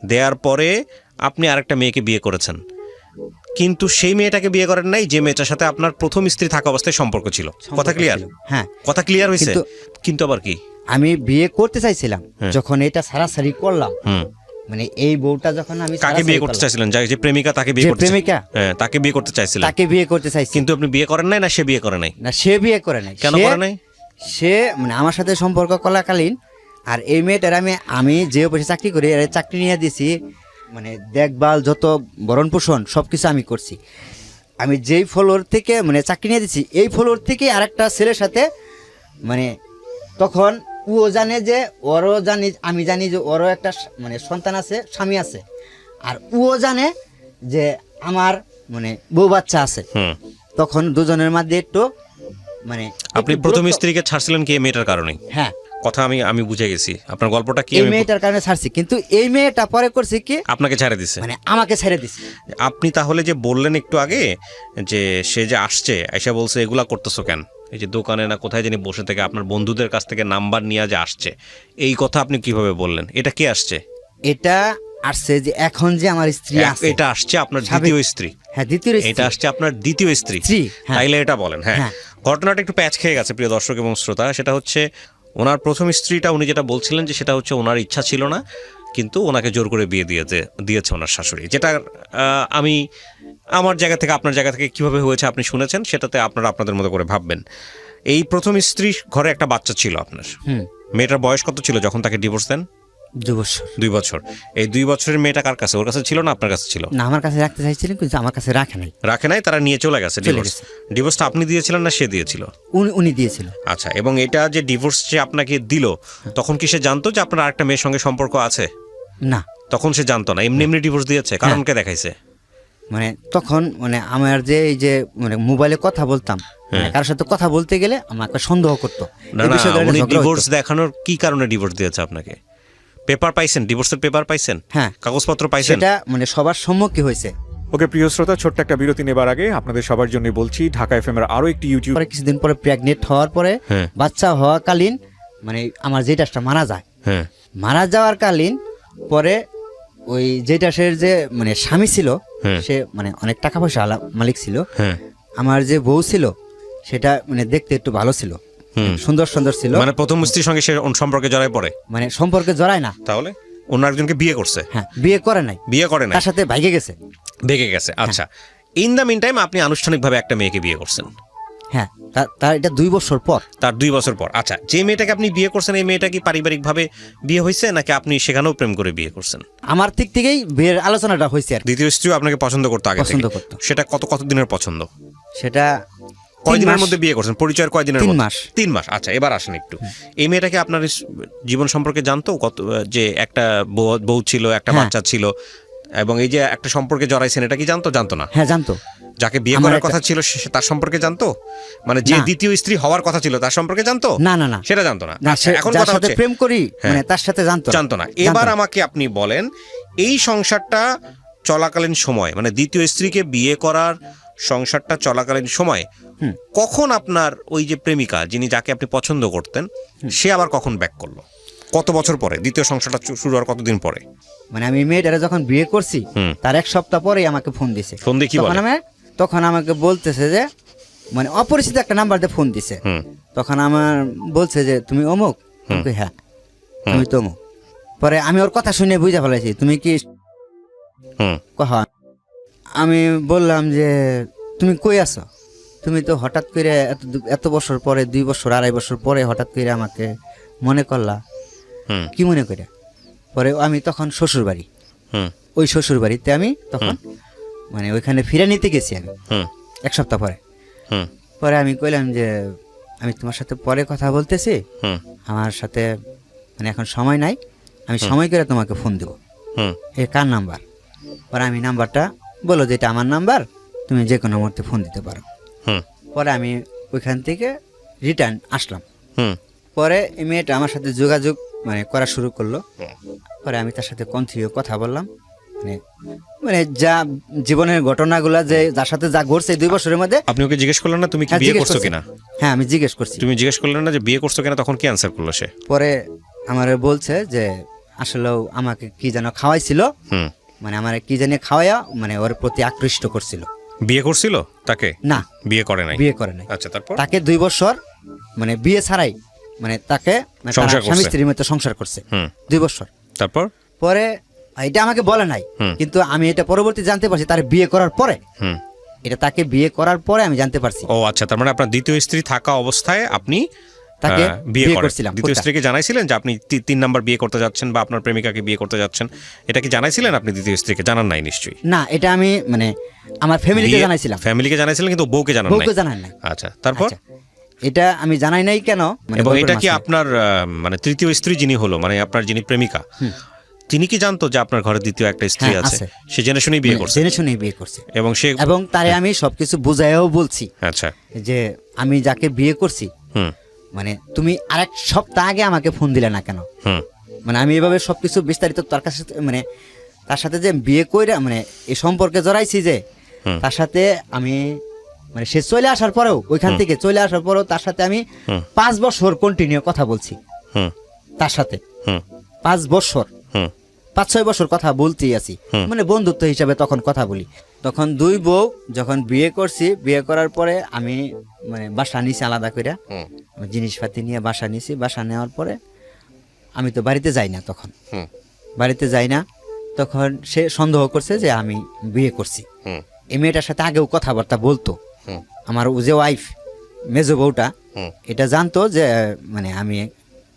দেওয়ার পরে আপনি আরেকটা মেয়েকে বিয়ে করেছেন, কিন্তু সেই মেয়েটাকে বিয়ে করেন নাই যে মেয়েটার সাথে আপনার প্রথম স্ত্রী থাকা অবস্থায় সম্পর্ক ছিল। কথা ক্লিয়ার? হ্যাঁ, কথা ক্লিয়ার হয়েছে? কিন্তু- কিন্তু আবার কি? আমি বিয়ে করতে চাইছিলাম, হ্যাঁ। যখন এটা সারাসারি করলাম, হুম মানে এই বউটা যখন আমি কাকে সারাসারি বিয়ে করতে করলাম, চাইছিলেন? যে প্রেমিকা, তাকে বিয়ে যে করতে প্রেমিকা? হ্যাঁ, তাকে বিয়ে করতে চাইছিলেন, তাকে বিয়ে করতে চাইছি। কিন্তু আপনি বিয়ে করেন নাই, না সে বিয়ে করে নাই? না, সে বিয়ে করে নাই। কেন সে- করে নাই? সে মানে আমার সাথে সম্পর্ক করাকালীন, আর এই মেয়েটার আমি যে অফিসে চাকরি করি, এর চাকরি নিয়ে দিছি, মানে দেখভাল যত ভরণ পোষণ সব কিছু আমি করছি। আমি যেই ফ্লোর থেকে মানে চাকরি নিয়ে দিছি, এই ফ্লোর থেকে আরেকটা ছেলের সাথে মানে তখন ও জানে যে ওরও জানি, আমি জানি যে ওরও একটা মানে সন্তান আছে, স্বামী আছে, আর ও জানে যে আমার মানে বউ বাচ্চা আছে। হুম তখন দুজনের মধ্যে একটু মানে আপনি একটু প্রথম দূরত্ব- স্ত্রীকে ছাড়ছিলেন কি এই মেয়েটার কারণে? হ্যাঁ, কথা আমি বুঝে গেছি, আপনার গল্পটা কি? এই আমি মেয়েটার কারণে ছাড়ছি, কিন্তু এই মেয়েটা পরে করছে কি আপনাকে ছেড়ে দিছে? মানে আমাকে ছেড়ে দিছে। আপনি তাহলে যে বললেন একটু আগে যে সে যে আসছে এসে বলছে এগুলা করতেছো কেন, এই যে দোকানে না কোথায় জানি বসে থেকে আপনার বন্ধুদের কাছ থেকে নাম্বার নিয়ে যে আসছে, এই কথা আপনি কিভাবে বললেন? এটা কে আসছে? এটা আসছে যে এখন যে আমার স্ত্রী আছে, এটা আসছে আপনার সাবেক- দ্বিতীয় স্ত্রী? হ্যাঁ, দ্বিতীয় স্ত্রী। এটা আসছে আপনার দ্বিতীয় স্ত্রী? স্ত্রী, হ্যাঁ। তাইলে এটা বলেন। হ্যাঁ, হ্যাঁ। ঘটনাটা একটু প্যাচ খেয়ে গেছে প্রিয় দর্শক এবং শ্রোতা। সেটা হচ্ছে ওনার প্রথম স্ত্রীটা, উনি যেটা বলছিলেন যে সেটা হচ্ছে ওনার ইচ্ছা ছিল না, কিন্তু ওনাকে জোর করে বিয়ে দিয়েছে ওনার শাশুড়ি। যেটা আমি আমার জায়গা থেকে আপনার জায়গা থেকে কিভাবে হয়েছে আপনি শুনেছেন, সেটাতে আপনারা আপনাদের মতো করে ভাববেন। এই প্রথম স্ত্রী ঘরে একটা বাচ্চা ছিল আপনার। হুম, মেয়েটার বয়স কত ছিল যখন তাকে ডিভোর্স দেন? 2 বছর। 2 বছর। এই 2 বছরের মেয়েটা কার কাছে? ওর কাছে ছিল না আপনার কাছে ছিল? না, আমার কাছে রাখতে চাইছিলেন, কিন্তু আমার কাছে রাখে নাই। রাখে নাই, তারা নিয়ে চলে গেছে ডিভোর্স। গেছে। ডিভোর্সটা আপনি দিয়েছিলেন না সে দিয়েছিল? উনি দিয়েছিল। আচ্ছা, এবং এটা যে ডিভোর্স যে আপনাকে দিল, তখন কি সে জানতো যে আপনার আরেকটা মেয়ের সঙ্গে সম্পর্ক আছে? না, তখন সে জানতো না, এমনি এমনি ডিভোর্স দিয়েছে? কারণকে দেখাইছে? মানে তখন মানে আমার যে এই যে মানে মোবাইলে কথা বলতাম, মানে কারোর সাথে কথা বলতে গেলে আমাকে সন্দেহ করতো। না এই না, বিষয়টা নিয়ে উনি ঝগড়া ডিভোর্স হতো। দেখানোর কি কারণে ডিভোর্স দিয়েছে আপনাকে? পেপার পাইছেন? ডিভোর্সের পেপার পাইছেন? হ্যাঁ, কাগজপত্র পাইছেন? সেটা মানে সবার সম্মুখে হয়েছে। ওকে প্রিয় শ্রোতা, ছোট্ট একটা বিরতি নেবার আগে আপনাদের সবার জন্য বলছি, ঢাকা এফএম এর আরো একটি ইউটিউব পরে কিছুদিন পরে প্রেগনেন্ট হওয়ার পরে হ্যাঁ। বাচ্চা হওয়াকালীন মানে আমার যেটা মারা যায়, হ্যাঁ মারা যাওয়ার কালীন পরে ওই যেটা সে যে মানে স্বামী ছিল, হ্যাঁ। সে মানে অনেক টাকা পয়সা মালিক ছিল। হ্যাঁ আমার যে বউ ছিল সেটা মানে দেখতে একটু ভালো ছিল, সুন্দর সুন্দর ছিল। মানে প্রথম স্ত্রীর সঙ্গে সে সম্পর্কে জড়ায় পড়ে? মানে সম্পর্কে জড়ায় না। তাহলে অন্য একজনকে বিয়ে করছে? হ্যাঁ, বিয়ে করে নাই, বিয়ে করে না, তার সাথে ভাইগে গেছে। ভেগে গেছে। আচ্ছা, ইন দ্য মিন টাইম আপনি আনুষ্ঠানিকভাবে একটা মেয়েকে বিয়ে করছেন? হ্যাঁ, তার এটা 2 বছর পর। তার 2 বছর পর। আচ্ছা, যে মেয়েটাকে আপনি বিয়ে করছেন এই মেয়েটা কি পারিবারিকভাবে বিয়ে হয়েছে নাকি আপনি সেখানেও প্রেম করে বিয়ে করছেন? আমার দিক থেকেই বিয়ের আলোচনাটা হয়েছে আর কি। দ্বিতীয় স্ত্রীও আপনাকে পছন্দ করতো আগে পছন্দ থেকে? করতো। সেটা কত দিনের পছন্দ? সেটা কয়দিনের মধ্যে বিয়ে করছেন? পরিচয়ের কয়দিনের 3 মধ্যে? মাস। 3 মাস। আচ্ছা, এবার আসেন একটু। এই মেয়েটাকে আপনার জীবন সম্পর্কে জানতো যে একটা বউ ছিল, একটা হ্যাঁ। বাচ্চা ছিল, এবং এই যে একটা সম্পর্কে জড়াইছেন এটা কি জানতো না? হ্যাঁ, জানতো। যাকে বিয়ে আমার করার একটা- কথা ছিল সে তার সম্পর্কে জানতো? মানে যে না। দ্বিতীয় স্ত্রী হওয়ার কথা ছিল তার সম্পর্কে জানতো? না না না সেটা জানতো না। না, আচ্ছা, এখন যার কথা সাথে হচ্ছে প্রেম করি হ্যাঁ। মানে তার সাথে জানতো না। এবার আমাকে আপনি বলেন, এই সংসারটা চলাকালীন সময়, মানে দ্বিতীয় স্ত্রীকে বিয়ে করার সংসারটা চলাকালীন সময় কখন আপনার ওই যে প্রেমিকা যাকে আপনি পছন্দ করতেন সে আবার কখন ব্যাক করলো? কত বছর পরে? দ্বিতীয় সংসারটা শুরু হওয়ার কতদিন পরে? মানে আমি মেয়েটারে যখন বিয়ে করছি তার 1 সপ্তাহ পরেই আমাকে ফোন দিছে। ফোন দিয়ে কি বলে? তখন আমাকে বলতেছে যে মানে অপরিচিত একটা নাম্বার দিয়ে ফোন দিছে। তখন আমার বলছে যে তুমি অমুক? আমি কই হ্যাঁ আমি তো অমুক। পরে আমি ওর কথা শুনে বুঝে ফেলেছি তুমি কি কহা। আমি বললাম যে তুমি কই আছো? তুমি তো হঠাৎ করে এত বছর পরে 2 বছর 2.5 বছর পরে হঠাৎ করে আমাকে মনে করলা, কি মনে করে? পরে আমি তখন শ্বশুর বাড়ি, ওই শ্বশুর বাড়িতে আমি তখন মানে ওইখানে ফিরে নিতে গেছি আমি 1 সপ্তাহ পরে। পরে আমি কইলাম যে আমি তোমার সাথে পরে কথা বলতেছি, আমার সাথে মানে এখন সময় নাই, আমি সময় করে তোমাকে ফোন দেবো। এ কার নাম্বার? পরে আমি নাম্বারটা বলো যে এটা আমার নাম্বার, তুমি যে কোনো মুহূর্তে ফোন দিতে পারো। পরে আমি ওইখান থেকে রিটার্ন আসলাম। পরে এই মেয়েটা আমার সাথে যোগাযোগ মানে করা শুরু করলো। পরে আমি তার সাথে কন্টিনিউ কথা বললাম, মানে মানে যা জীবনের ঘটনাগুলো যে যার সাথে যা ঘটছে 2 বছরের মধ্যে। আপনি ওকে জিজ্ঞেস করলেন না তুমি কি হ্যাঁ, বিয়ে জিজ্ঞেস করছো করছি। কিনা? হ্যাঁ, আমি জিজ্ঞেস করছি। তুমি জিজ্ঞেস করলেন না যে বিয়ে করছো কিনা? তখন কি অ্যান্সার করলো সে? পরে আমারে বলছে যে আসলেও আমাকে কি যেন খাওয়াইছিল, মানে আমার কি জানি খাওয়াইয়া মানে ওর প্রতি আকৃষ্ট করছিল। বিয়ে করছিল তাকে? না, বিয়ে করে নাই। বিয়ে করে নাই। আচ্ছা, তারপর? তাকে 2 বছর মানে বিয়ে ছাড়াই মানে তাকে মানে তারা সংসার করছে। স্বামী স্ত্রীর মতো সংসার করছে 2 বছর। তারপর? পরে এটা আমাকে বলে নাই, কিন্তু আমি এটা পরবর্তী জানতে পারছি তার বিয়ে করার পরে। এটা তাকে বিয়ে করার পরে আমি জানতে পারছি। ও আচ্ছা, তার মানে আপনার দ্বিতীয় স্ত্রী থাকা অবস্থায় আপনি তাকে বিয়ে বিয়ে করেন। করছিলাম। দ্বিতীয় স্ত্রীকে জানাইছিলেন যে আপনি 3 নাম্বার বিয়ে করতে যাচ্ছেন বা আপনার প্রেমিকাকে বিয়ে করতে যাচ্ছেন? এটা কি জানাইছিলেন আপনি দ্বিতীয় স্ত্রীকে? জানান নাই নিশ্চয়ই। না, এটা আমি মানে আমার ফ্যামিলিকে জানাইছিলাম। ফ্যামিলিকে জানাইছিলেন কিন্তু বউকে জানান নাই? বউকে জানাই নাই। আচ্ছা, তারপর? আচ্ছা, এটা আমি জানাই নাই কেন মানে এবং গল্পের এটা কি মাঝখানে। আপনার মানে তৃতীয় স্ত্রী যিনি হলো, মানে আপনার যিনি প্রেমিকা, তিনি কি জানতো যে আপনার ঘরে দ্বিতীয় একটা স্ত্রী হ্যাঁ, আছে? আছে। সে জেনে শুনেই বিয়ে মানে করছে? জেনে শুনেই বিয়ে করছে। এবং সে এবং তারে আমি সবকিছু বুঝাইও বলছি আচ্ছা যে আমি যাকে বিয়ে করছি মানে তুমি আরেক সপ্তাহ আগে আমাকে ফোন দিলে না কেন? মানে আমি এভাবে সবকিছু বিস্তারিত তার কাছে মানে তার সাথে যে বিয়ে কইরা মানে এই সম্পর্কে জড়াইছি যে তার সাথে আমি মানে সে চলে আসার পরেও ওইখান থেকে চলে আসার পরেও তার সাথে আমি 5 বছর কন্টিনিউ কথা বলছি তার সাথে। 5 বছর 5-6 বছর কথা বলতেই আছি, মানে বন্ধুত্ব হিসাবে তখন কথা বলি। তখন 2 বউ যখন বিয়ে করছি, বিয়ে করার পরে আমি মানে বাসা নিছি আলাদা করে, জিনিসপাতি নিয়ে বাসা নিছি। বাসা নেওয়ার পরে আমি তো বাড়িতে যাই না, তখন বাড়িতে যাই না। তখন সে সন্দেহ করছে যে আমি বিয়ে করছি। এই মেয়েটার সাথে আগেও কথাবার্তা বলতো। আমার যে ওয়াইফ মেজো বউটা এটা জানতো যে মানে আমি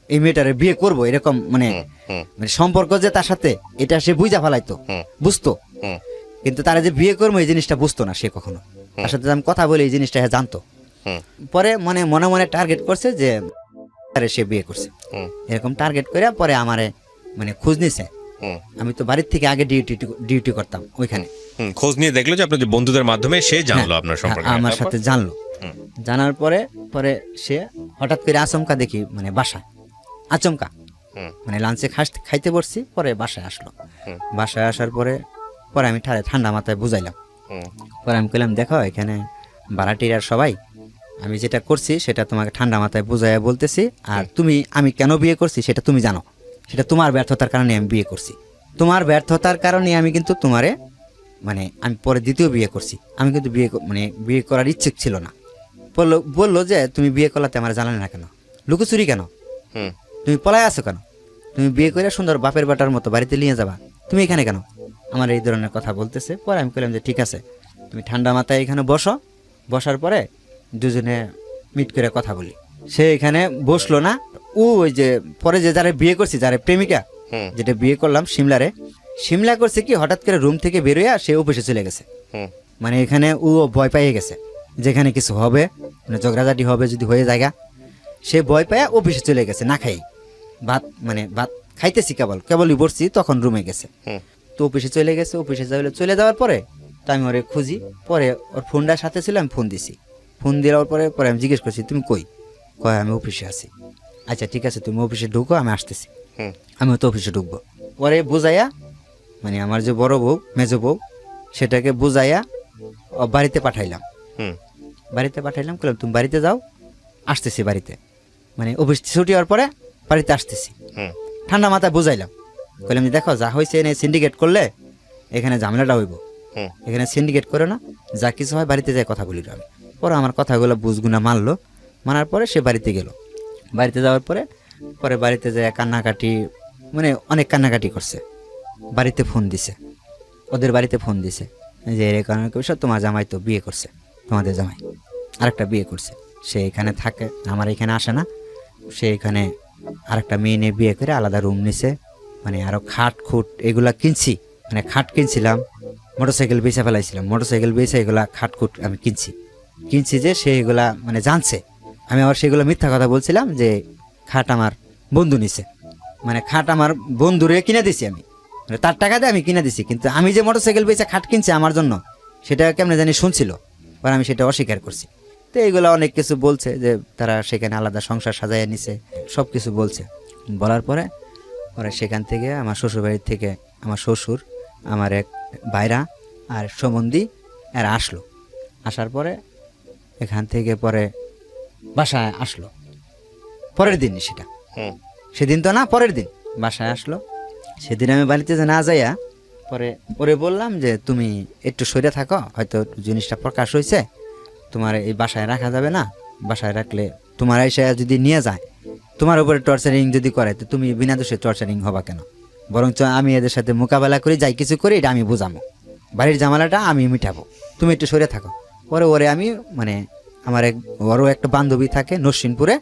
এই মেয়েটারে বিয়ে করব এরকম মানে মানে সম্পর্ক যে তার সাথে, এটা সে বুঝা ফেলাইতো, বুঝতো। কিন্তু তারা যে বিয়ে করবো এই জিনিসটা বুঝতো না সে কখনো। তার সাথে আমি কথা বলি এই জিনিসটা জানতো। পরে মনে মনে টার্গেট করছে যে সে বিয়ে করছে, এরকম টার্গেট করে পরে আমারে মানে খোঁজ নিছে। আমি তো বাড়ির থেকে আগে ডিউটি করতাম ওইখানে। খোঁজ নিয়ে দেখলো যে আপনার বন্ধুদের মাধ্যমে সে জানলো আপনার সম্পর্কে, আমার সাথে জানলো। জানার পরে পরে সে হঠাৎ করে আচমকা দেখি মানে বাসায়, আচমকা মানে লাঞ্চে খাইতে বসছি, পরে বাসায় আসলো। বাসায় আসার পরে পরে আমি ঠান্ডা মাথায় বুঝাইলাম। পরে আমি কইলাম দেখো এখানে ভাড়াটিরা সবাই আমি যেটা করছি সেটা তোমাকে ঠান্ডা মাথায় বুঝাইয়া বলতেছি, আর আমি কেন বিয়ে করছি সেটা তুমি জানো। সেটা তোমার ব্যর্থতার কারণে আমি বিয়ে করছি। তোমার ব্যর্থতার কারণে আমি কিন্তু তোমারে মানে আমি পরে দ্বিতীয় বিয়ে করছি। আমি কিন্তু বিয়ে করার ইচ্ছুক ছিল না। বললো যে তুমি বিয়ে করলাতে আমার জানালে না কেন, লুকোচুরি কেন, তুমি পলায় আছো কেন, তুমি বিয়ে করে সুন্দর বাপের বাটার মতো বাড়িতে নিয়ে যাবা, তুমি এখানে কেন, আমার এই ধরনের কথা বলতেছে। পরে আমি বললাম যে ঠিক আছে তুমি ঠান্ডা মাথায় এখানে বসো। বসার পরে দুজনে মিট করে কথা বলি। সে এখানে বসলো না, ওই যে পরে যে যারা বিয়ে করছি, যারা প্রেমিকা হুম যেটা বিয়ে করলাম সিমলা করছে কি, হঠাৎ করে রুম থেকে বেরোয়া সে অফিসে চলে গেছে। হুম মানে এখানে ও ভয় পেয়ে গেছে, যেখানে কিছু হবে, মানে ঝগড়াঝাটি হবে যদি হয়ে জায়গা, সে ভয় পেয়ে অফিসে চলে গেছে না খাই। ভাত খাইতেছি, কেবলই বসছি, তখন রুমে গেছে। হুম তো অফিসে চলে গেছে। অফিসে চলে যাওয়ার পরে তো আমি ওরে খুঁজি, পরে ওর ফোনটার সাথে ছিল, আমি ফোন দিছি। ফোন দেওয়ার পরে আমি জিজ্ঞেস করছি তুমি কই? কয় আমি অফিসে আছি। আচ্ছা ঠিক আছে, তুমি অফিসে ঢুকো, আমি আসতেছি। হুম আমিও তো অফিসে ঢুকবো। পরে বুঝাইয়া, মানে আমার যে বড় বউ, মেজো বউ, সেটাকে বুঝাইয়া বাড়িতে পাঠাইলাম। হুম বললাম তুমি বাড়িতে যাও, আসতেছি বাড়িতে, মানে অফিস ছুটি হওয়ার পরে বাড়িতে আসতেছি। হুম ঠান্ডা মাথায় বুঝাইলাম, বললাম যে দেখো যা হয়েছে এনে সিন্ডিকেট করলে এখানে ঝামেলাটা হইব, হুম এখানে সিন্ডিকেট করে না, যা কিছু হয় বাড়িতে যাই কথা বলি। আমি পরে আমার কথাগুলো বুঝগুনা মানলো, মানার পরে সে বাড়িতে গেল। বাড়িতে যাওয়ার পরে বাড়িতে যায় কান্নাকাটি, মানে অনেক কান্নাকাটি করছে। বাড়িতে ফোন দিছে, ওদের বাড়িতে ফোন দিছে যে এর কারণে বিষয়, তোমার জামাই তো বিয়ে করছে, তোমাদের জামাই আরেকটা বিয়ে করছে, সে এখানে থাকে, আমার এখানে আসে না। সে এখানে আরেকটা মেয়ে নিয়ে বিয়ে করে আলাদা রুম নিছে। মানে আরও খাট খুট এগুলা কিনছি, মানে খাট কিনছিলাম, মোটরসাইকেল বেচে ফেলাইছিলাম, মোটরসাইকেল বেচে এগুলা খাট খুট আমি কিনছি যে সে এগুলা মানে জানছে। আমি আবার সেগুলো মিথ্যা কথা বলছিলাম যে খাট আমার বন্ধু নিছে, মানে খাট আমার বন্ধুরে কিনে দিছি আমি, মানে তার টাকা দিয়ে আমি কিনে দিছি। কিন্তু আমি যে মোটরসাইকেল বেচে খাট কিনছি আমার জন্য, সেটা কেমনে জানি শুনছিল, পরে আমি সেটা অস্বীকার করছি। তো এইগুলো অনেক কিছু বলছে যে তারা সেখানে আলাদা সংসার সাজাইয়া নিছে, সব কিছু বলছে। বলার পরে সেখান থেকে আমার শ্বশুরবাড়ির থেকে আমার শ্বশুর, আমার এক ভাইরা আর সম্বন্ধী এরা আসলো। আসার পরে এখান থেকে পরে বাসায় আসলো পরের দিনই, সেটা হুম সেদিন তো না, পরের দিন বাসায় আসলো। সেদিন আমি বাড়িতে যে না যাইয়া পরে ওরে বললাম যে তুমি একটু সরে থাকো, হয়তো জিনিসটা প্রকাশ হয়েছে, তোমার এই বাসায় রাখা যাবে না, বাসায় রাখলে তোমার এসে যদি নিয়ে যায়, তোমার উপরে টর্চারিং যদি করে, তো তুমি বিনা দোষে টর্চারিং হবা কেন? বরঞ্চ আমি এদের সাথে মোকাবেলা করি, যাই কিছু করি, এটা আমি বোঝাবো, বাড়ির জামালাটা আমি মিটাবো, তুমি একটু সরে থাকো। পরে ওরে আমি মানে আমার ওরও একটা বান্ধবী থাকে নরসিংপুরে,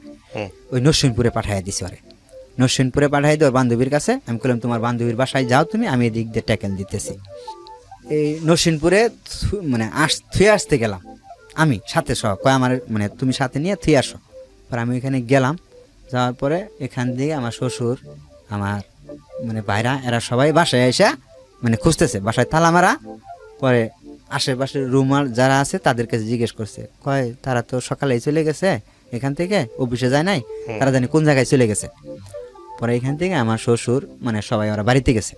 ওই নরসিংপুরে পাঠাইয়া দিছি। ওরে নরসিংপুরে পাঠাই দিই ওর বান্ধবীর কাছে। আমি বললাম তোমার বান্ধবীর বাসায় যাও তুমি, আমি এদিক দিয়ে ট্যাকেল দিতেছি। এই নরসিংপুরে মানে থুয়ে আসতে গেলাম আমি সাথে সহ, কয় আমার মানে তুমি সাথে নিয়ে থুয়ে আসো। পরে আমি ওইখানে গেলাম, যাওয়ার পরে এখান থেকে আমার শ্বশুর, আমার মানে ভাইরা, এরা সবাই বাসায় এসে মানে খুঁজতেছে, বাসায় তালা মারা। পরে আশেপাশের রুমার যারা আছে তাদের কাছে জিজ্ঞেস করছে, কয় তারা তো সকালেই চলে গেছে এখান থেকে, অফিসে যায় নাই, তারা জানি কোন জায়গায় চলে গেছে। পরে এখান থেকে আমার শ্বশুর মানে সবাই ওরা বাড়িতে গেছে।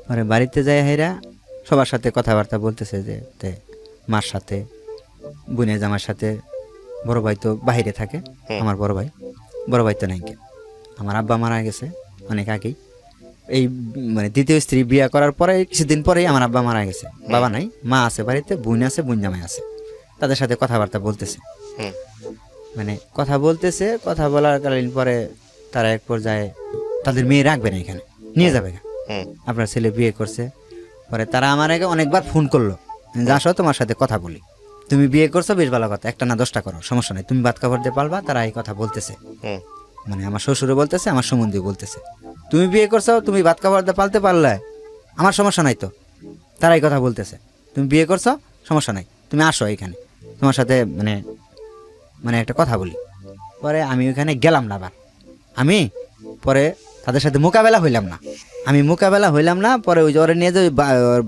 পরে বাড়িতে যায় হেরা সবার সাথে কথাবার্তা বলতেছে যে মার সাথে, বোনের জামার সাথে। বড় ভাই তো বাহিরে থাকে, আমার বড় ভাই তো নাই, আমার আব্বা মারা গেছে অনেক আগেই। এই মানে দ্বিতীয় স্ত্রী বিয়ে করার পরে কিছুদিন পরেই আমার আব্বা মারা গেছে। বাবা নাই, মা আছে বাড়িতে, বোন আছে, বোন জামাই আছে। তাদের সাথে কথাবার্তা বলতেছে, মানে কথা বলার কালীন পরে তারা এক পর্যায়ে তাদের মেয়ে রাখবে না, এখানে নিয়ে যাবে, আপনার ছেলে বিয়ে করছে। পরে তারা আমার আগে অনেকবার ফোন করলো, আসো তোমার সাথে কথা বলি, তুমি বিয়ে করছো বেশ ভালো কথা, একটা না 10টা করো, সমস্যা নেই, তুমি ভাত কাপড় দিয়ে পালবা। তারা এই কথা বলতেছে, মানে আমার শ্বশুরও বলতেছে, আমার সম্বন্ধী বলতেছে, তুমি বিয়ে করছো, তুমি ভাত কাপড় দিয়ে পালতে পারলে আমার সমস্যা নাই তো। তারা এই কথা বলতেছে, তুমি বিয়ে করছো, সমস্যা নাই, তুমি আসো এখানে, তোমার সাথে মানে একটা কথা বলি। পরে আমি ওইখানে গেলাম না, আবার আমি পরে তাদের সাথে মোকাবেলা হইলাম না। পরে ওই জ্বরে নিয়ে যে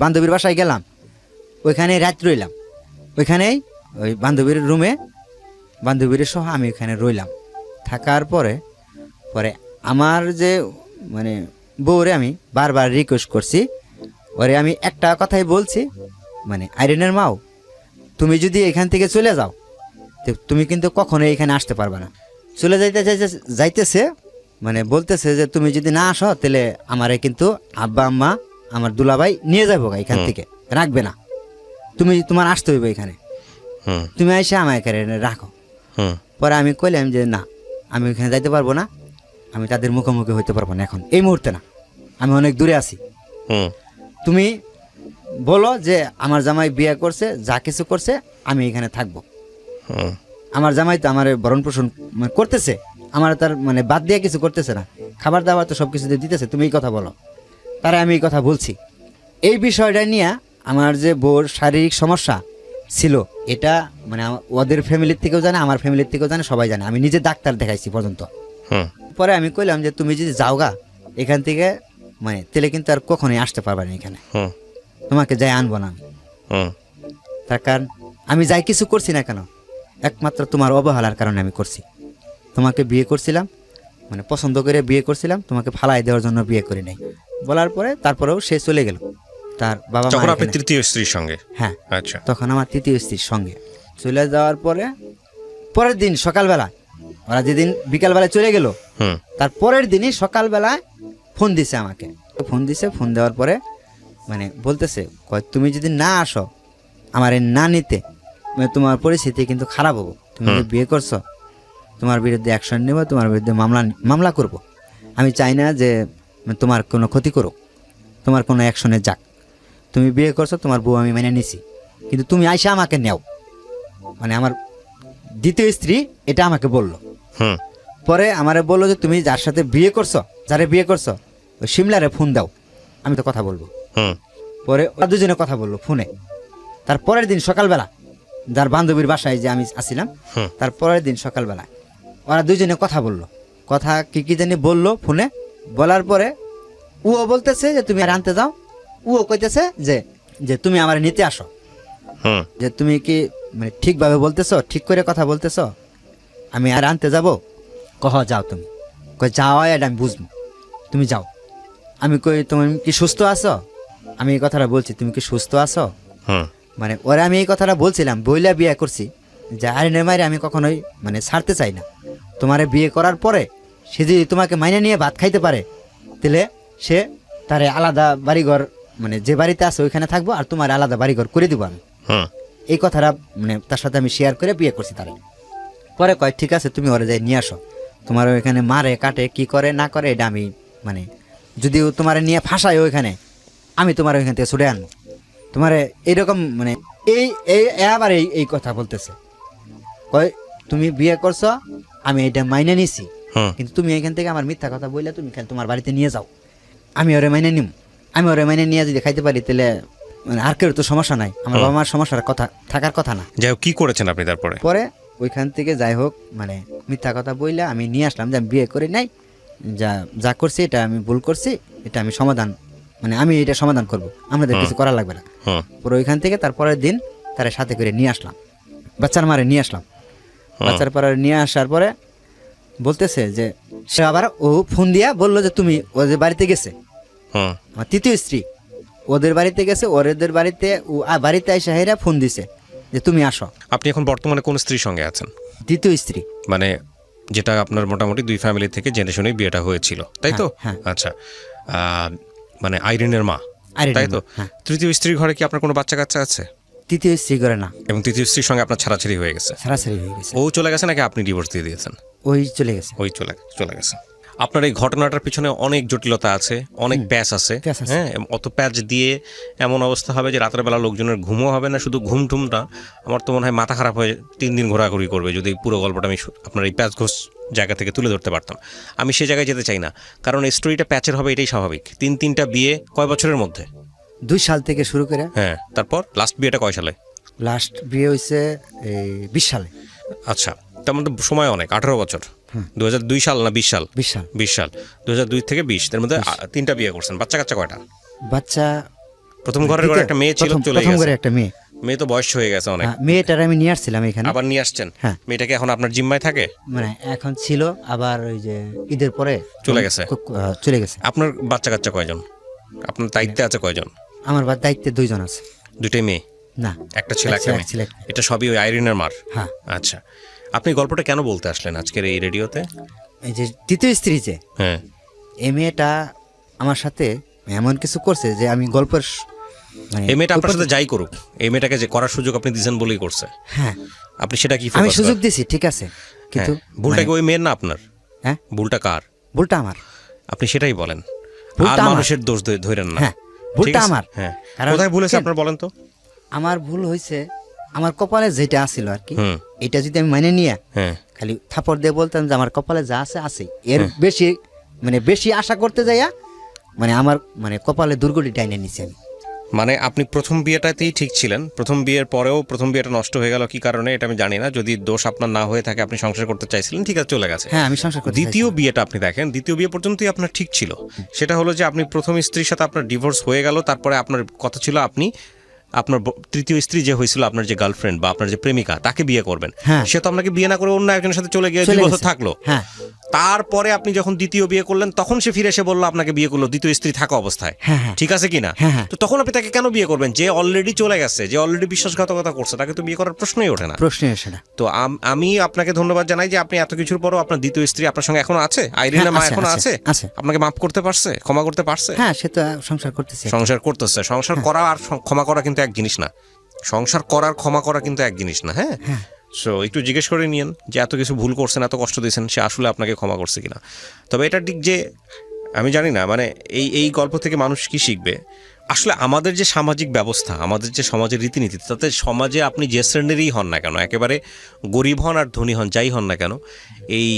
বান্ধবীর বাসায় গেলাম, ওইখানে রাত রইলাম, ওইখানেই ওই বান্ধবীর রুমে, বান্ধবীর সহ আমি ওইখানে রইলাম। থাকার পরে আমার যে মানে বউরে আমি বারবার রিকোয়েস্ট করছি, ওরে আমি একটা কথাই বলছি, মানে আইরিনের মাও, তুমি যদি এখান থেকে চলে যাও, তুমি কিন্তু কখনোই এখানে আসতে পারবে না। চলে যাইতেছে মানে বলতেছে যে তুমি যদি না আসো, তাহলে আমারে কিন্তু আব্বা আম্মা, আমার দুলাভাই নিয়ে যাবো এখান থেকে, রাখবে না, তোমার আসতে হইবে এখানে, তুমি এসে আমার এখানে রাখো। পরে আমি কইলাম যে না, আমি ওইখানে যাইতে পারবো না, আমি তাদের মুখোমুখি হইতে পারবো না এখন, এই মুহূর্তে না, আমি অনেক দূরে আছি। তুমি বলো যে আমার জামাই বিয়ে করছে, যা কিছু করছে, আমি এখানে থাকবো। হুম আমার জামাই তো আমার ভরণ পোষণ করতেছে, আমার তার মানে বাদ দিয়ে কিছু করতেছে না, খাবার দাবার তো সব কিছু দিতেছে, তুমি এই কথা বলো। তারা আমি এই কথা বলছি। এই বিষয়টা নিয়ে আমার যে বউর শারীরিক সমস্যা ছিল, এটা মানে ওদের ফ্যামিলির থেকেও জানে, আমার ফ্যামিলির থেকেও জানে, সবাই জানে। আমি নিজে ডাক্তার দেখাইছি পর্যন্ত। হুম পরে আমি কইলাম যে তুমি যদি যাওগা এখান থেকে, মানে তেলে কিন্তু আর কখনোই আসতে পারবে না এখানে, হুম তোমাকে যাই আনবো না আমি। হুম তার কারণ আমি যাই কিছু করছি না কেন, একমাত্র তোমার অবহেলার কারণে আমি করছি। তোমাকে বিয়ে করছিলাম, মানে পছন্দ করে বিয়ে করছিলাম, তোমাকে ফালাই দেওয়ার জন্য বিয়ে করি নাই। বলার পরে তারপরেও সে চলে গেল তার বাবা যখন মা আপনি এখানে। তৃতীয় স্ত্রীর সঙ্গে? হ্যাঁ, আচ্ছা। তখন আমার তৃতীয় স্ত্রীর সঙ্গে চলে যাওয়ার পরে পরের দিন সকালবেলা, ওরা যেদিন বিকালবেলায় চলে গেল, হুম তার পরের দিনই সকালবেলায় ফোন দিছে আমাকে। ফোন দিছে, ফোন দেওয়ার পরে মানে বলতেছে, কয় তুমি যদি না আসো আমার এই না নিতে, মানে তোমার পরিস্থিতি কিন্তু খারাপ হবো। তুমি যে বিয়ে করছো, তোমার বিরুদ্ধে অ্যাকশন নেব, তোমার বিরুদ্ধে মামলা করব। আমি চাই না যে তোমার কোনো ক্ষতি করুক, তোমার কোনো অ্যাকশনে যাক। তুমি বিয়ে করছো, তোমার বউ আমি মেনে নিছি, কিন্তু তুমি আইসা আমাকে নেও। মানে আমার দ্বিতীয় স্ত্রী এটা আমাকে বললো। হুম পরে আমারে বললো যে তুমি যার সাথে বিয়ে করছো, যারে বিয়ে করছো, ওই সিমলারে ফোন দাও, আমি তো কথা বলবো। হুম পরে ওরা দুজনে কথা বললো ফোনে। তার পরের দিন সকালবেলা, যার বান্ধবীর বাসায় যে আমি আসছিলাম, হুম। তার পরের দিন সকালবেলা ওরা দুজনে কথা বললো। কথা কি জানি বললো ফোনে। বলার পরে ও বলতেছে যে তুমি আর আনতে যাও, ও কইতেছে যে যে তুমি আমার নিতে আসো। হুম যে তুমি কি মানে ঠিকভাবে বলতেছো, ঠিক করে কথা বলতেছো, আমি আর আনতে যাব? কহ যাও তুমি। কই যাও, এটা আমি বুঝবো, তুমি যাও। আমি কই তুমি কি সুস্থ আছো? আমি এই কথাটা বলছি, তুমি কি সুস্থ আছো? হুম মানে ওরা আমি এই কথাটা বলছিলাম, বইলা বিয়ে করছি, যে আইনের মাইরে আমি কখনোই মানে ছাড়তে চাই না। তোমারে বিয়ে করার পরে সে যদি তোমাকে মাইনে নিয়ে ভাত খাইতে পারে, তাহলে সে তারে আলাদা বাড়িঘর, মানে যে বাড়িতে আছে ওইখানে থাকবো, আর তোমার আলাদা বাড়িঘর করে দিব আমি। হুম এই কথাটা মানে তার সাথে আমি শেয়ার করে বিয়ে করছি তারে। পরে কয় ঠিক আছে, তুমি ওরে যাই নিয়ে আসো। তোমার ওইখানে মারে কাটে কি করে না করে এটা আমি মানে যদি তোমার নিয়ে ফাঁসায় ওইখানে, আমি তোমার ওইখান থেকে ছুটে আনবো। তোমার এইরকম মানে এই এই আবার এই এই কথা বলতেছে। কয় তুমি বিয়ে করছো, আমি এটা মাইনে নিছি, হুম কিন্তু তুমি এখান থেকে আমার মিথ্যা কথা বললে তুমি খালি তোমার বাড়িতে নিয়ে যাও, আমি ওরে মাইনে নিম। আমি ওরে মাইনে নিয়ে যদি খাইতে পারি, তাহলে মানে আর কেউ তো সমস্যা নাই, আমার বাবা মার সমস্যার কথা থাকার কথা না। যাই হোক, কি করেছেন আপনি তারপরে? পরে ওইখান থেকে যাই হোক মানে মিথ্যা কথা বললে আমি নিয়ে আসলাম যে আমি বিয়ে করি নাই, যা যা করছি এটা আমি ভুল করছি, এটা আমি সমাধান মানে আমি এটা সমাধান করব, আমাদের কিছু করা লাগবে না। হুম পরে ওইখান থেকে তারপরের দিন তারা সাথে করে নিয়ে আসলাম, বাচ্চার মারে নিয়ে আসলাম। বাচ্চার পরে নিয়ে আসার পরে বলতেছে যে সে আবার ও ফোন দিয়া বললো যে তুমি ওদের বাড়িতে গেছে, হুম আমার তৃতীয় স্ত্রী ওদের বাড়িতে গেছে, ওদের বাড়িতে বাড়িতে এসে হেরা ফোন দিছে যে তুমি আসো। আপনি এখন বর্তমানে কোন স্ত্রীর সঙ্গে আছেন? দ্বিতীয় স্ত্রী, মানে যেটা আপনার মোটামুটি দুই ফ্যামিলি থেকে জেনে শুনেই বিয়েটা হয়েছিল, তাই তো? হ্যাঁ। আচ্ছা, মানে আইরিনের মা, আইরিনের তাই তো? মা, হ্যাঁ। তৃতীয় স্ত্রীর ঘরে কি আপনার কোনো বাচ্চা কাচ্চা আছে? তৃতীয় স্ত্রী করে না, এবং তৃতীয় স্ত্রীর সঙ্গে আপনার ছাড়াছাড়ি হয়ে গেছে? ছাড়াছাড়ি হয়ে গেছে। ও চলে গেছে নাকি আপনি ডিভোর্স দিয়ে দিয়েছেন? ওই চলে গেছে। ওই চলে গেছে। আপনার এই ঘটনাটার পিছনে অনেক জটিলতা আছে, অনেক প্যাচ আছে। প্যাচ আছে। হ্যাঁ, অত প্যাচ দিয়ে এমন অবস্থা হবে যে রাতের বেলা লোকজনের ঘুমও হবে না। শুধু ঘুমটুমটা আমার তো মনে হয় মাথা খারাপ হয়ে 3 দিন ঘোরাঘুরি করবে যদি এই পুরো গল্পটা আমি আপনার এই প্যাচ ঘোষ জায়গা থেকে তুলে ধরতে পারতাম। আমি সে জায়গায় যেতে চাই না, কারণ এই স্টোরিটা প্যাচের হবে, এটাই স্বাভাবিক। 3টা বিয়ে কয় বছরের মধ্যে? 2 সাল থেকে শুরু করে। হ্যাঁ, তারপর লাস্ট বিয়েটা কয় সালে? লাস্ট বিয়ে হয়েছে এই 20 সালে। আচ্ছা, তার মধ্যে সময় অনেক, 18 বছর। 2002 সাল না 20 সাল? 20 সাল। 20 সাল, 2002 থেকে 20, তার মধ্যে 3টা বিয়ে করছেন। বাচ্চা কাচ্চা কয়টা? বাচ্চা প্রথম ঘরের ঘরে একটা মেয়ে ছিল, চলে প্রথম ঘরে গেছে। একটা মেয়ে। মেয়ে তো বয়স হয়ে গেছে অনেক। হ্যাঁ, মেয়েটার আমি নিয়ে আসছিলাম এখানে। আবার নিয়ে আসছেন? হ্যাঁ। মেয়েটাকে এখন আপনার জিম্মায় থাকে? মানে এখন ছিল, আবার ওই যে ঈদের পরে চলে গেছে। চলে গেছে। আপনার বাচ্চা কাচ্চা কয়জন? আপনার দায়িত্বে আছে কয়জন? আমার দায়িত্বে 2 জন আছে। 2টাই মেয়ে? না, একটা ছেলে একটা এক মেয়ে? ছেলে। এটা সবই ওই আইরিনের মার? হ্যাঁ। আচ্ছা, আপনি গল্পটা কেন বলতে আসলেন আজকের এই রেডিওতে? এই যে তৃতীয় স্ত্রী যে হ্যাঁ, এই মেয়েটা আমার সাথে এমন কিছু করছে যে আমি গল্পের মানে এই মেয়েটা আপনার সাথে যাই করুক, এই মেয়েটাকে যে করার সুযোগ আপনি দিয়েছেন বলেই করছে। হ্যাঁ, আপনি সেটা কি আমি focus সুযোগ করেন? দিছি, ঠিক আছে, কিন্তু ভুলটা কি ওই মেয়ের না আপনার? হ্যাঁ, ভুলটা কার? ভুলটা আমার। আপনি সেটাই বলেন, আর ভুলটা আমার। মানুষের দোষ ধরেন না। হ্যাঁ, ভুলটা আছে, আমার। হ্যাঁ। কারণ কোথায় ভুল হয়েছে কেন? আপনার বলেন তো? আমার ভুল হয়েছে আমার কপালে যেটা আছিল আর কি, হুম। এটা যদি আমি মানে নিয়ে হ্যাঁ। খালি থাপড় দিয়ে বলতাম যে আমার কপালে যা আছে আছে, এর বেশি মানে বেশি আশা করতে যাইয়া মানে আমার মানে কপালে দুর্গটি টাইনে নিছি আমি। মানে আপনি প্রথম বিয়েটাতেই ঠিক ছিলেন, প্রথম বিয়ের পরেও প্রথম বিয়েটা নষ্ট হয়ে গেল কি কারণে এটা আমি জানি না, যদি দোষ আপনার না হয়ে থাকে আপনি সংসার করতে চাইছিলেন, ঠিক আছে, চলে গেছে। হ্যাঁ আমি সংসার করতে দ্বিতীয় চাইছিলাম। বিয়েটা আপনি দেখেন, দ্বিতীয় বিয়ে পর্যন্তই আপনার ঠিক ছিল। সেটা হলো যে আপনি প্রথম স্ত্রীর সাথে আপনার ডিভোর্স হয়ে গেল, তারপরে আপনার কথা ছিল আপনি আপনার তৃতীয় স্ত্রী যে হয়েছিল, আপনার যে গার্লফ্রেন্ড বা আপনার যে প্রেমিকা, তাকে বিয়ে করবেন। হ্যাঁ। সে তো আপনাকে বিয়ে না করে অন্য একজনের সাথে চলে গিয়ে চলে 2 বছর গেছে। থাকলো। হ্যাঁ তারপরে আপনি যখন দ্বিতীয় বিয়ে করলেন তখন সে ফিরে এসে বললো আপনাকে বিয়ে করলো দ্বিতীয় স্ত্রী থাকা অবস্থায়, হ্যাঁ, হ্যাঁ। ঠিক আছে কিনা? হ্যাঁ, হ্যাঁ। তো তখন আপনি তাকে কেন বিয়ে করবেন? যে অলরেডি চলে গেছে, যে অলরেডি বিশ্বাসঘাতকতা করছে, তাকে তো বিয়ে করার প্রশ্নই ওঠে না। প্রশ্নই আসে না। তো আমি আপনাকে ধন্যবাদ জানাই যে আপনি এত কিছুর পরও আপনার দ্বিতীয় স্ত্রী আপনার সঙ্গে এখনো আছে, আইরিনা মা আছে, এখনো আছে, আছে, আছে। আপনাকে মাফ করতে পারছে, ক্ষমা করতে পারছে? হ্যাঁ সে তো সংসার করতেছে। সংসার করতেছে। সংসার করা আর ক্ষমা করা কিন্তু এক জিনিস না। সংসার করার ক্ষমা করা কিন্তু এক জিনিস না। হ্যাঁ, সো একটু জিজ্ঞেস করে নিয়েন যে এত কিছু ভুল করছেন, এত কষ্ট দিয়েছেন, সে আসলে আপনাকে ক্ষমা করছে কিনা। তবে এটা ঠিক যে আমি জানি না মানে এই গল্প থেকে মানুষ কি শিখবে। আসলে আমাদের যে সামাজিক ব্যবস্থা, আমাদের যে সমাজের রীতিনীতি, তাতে সমাজে আপনি যে শ্রেণীরই হন না কেন, একেবারে গরিব হন আর ধনী হন, যাই হন না কেন, এই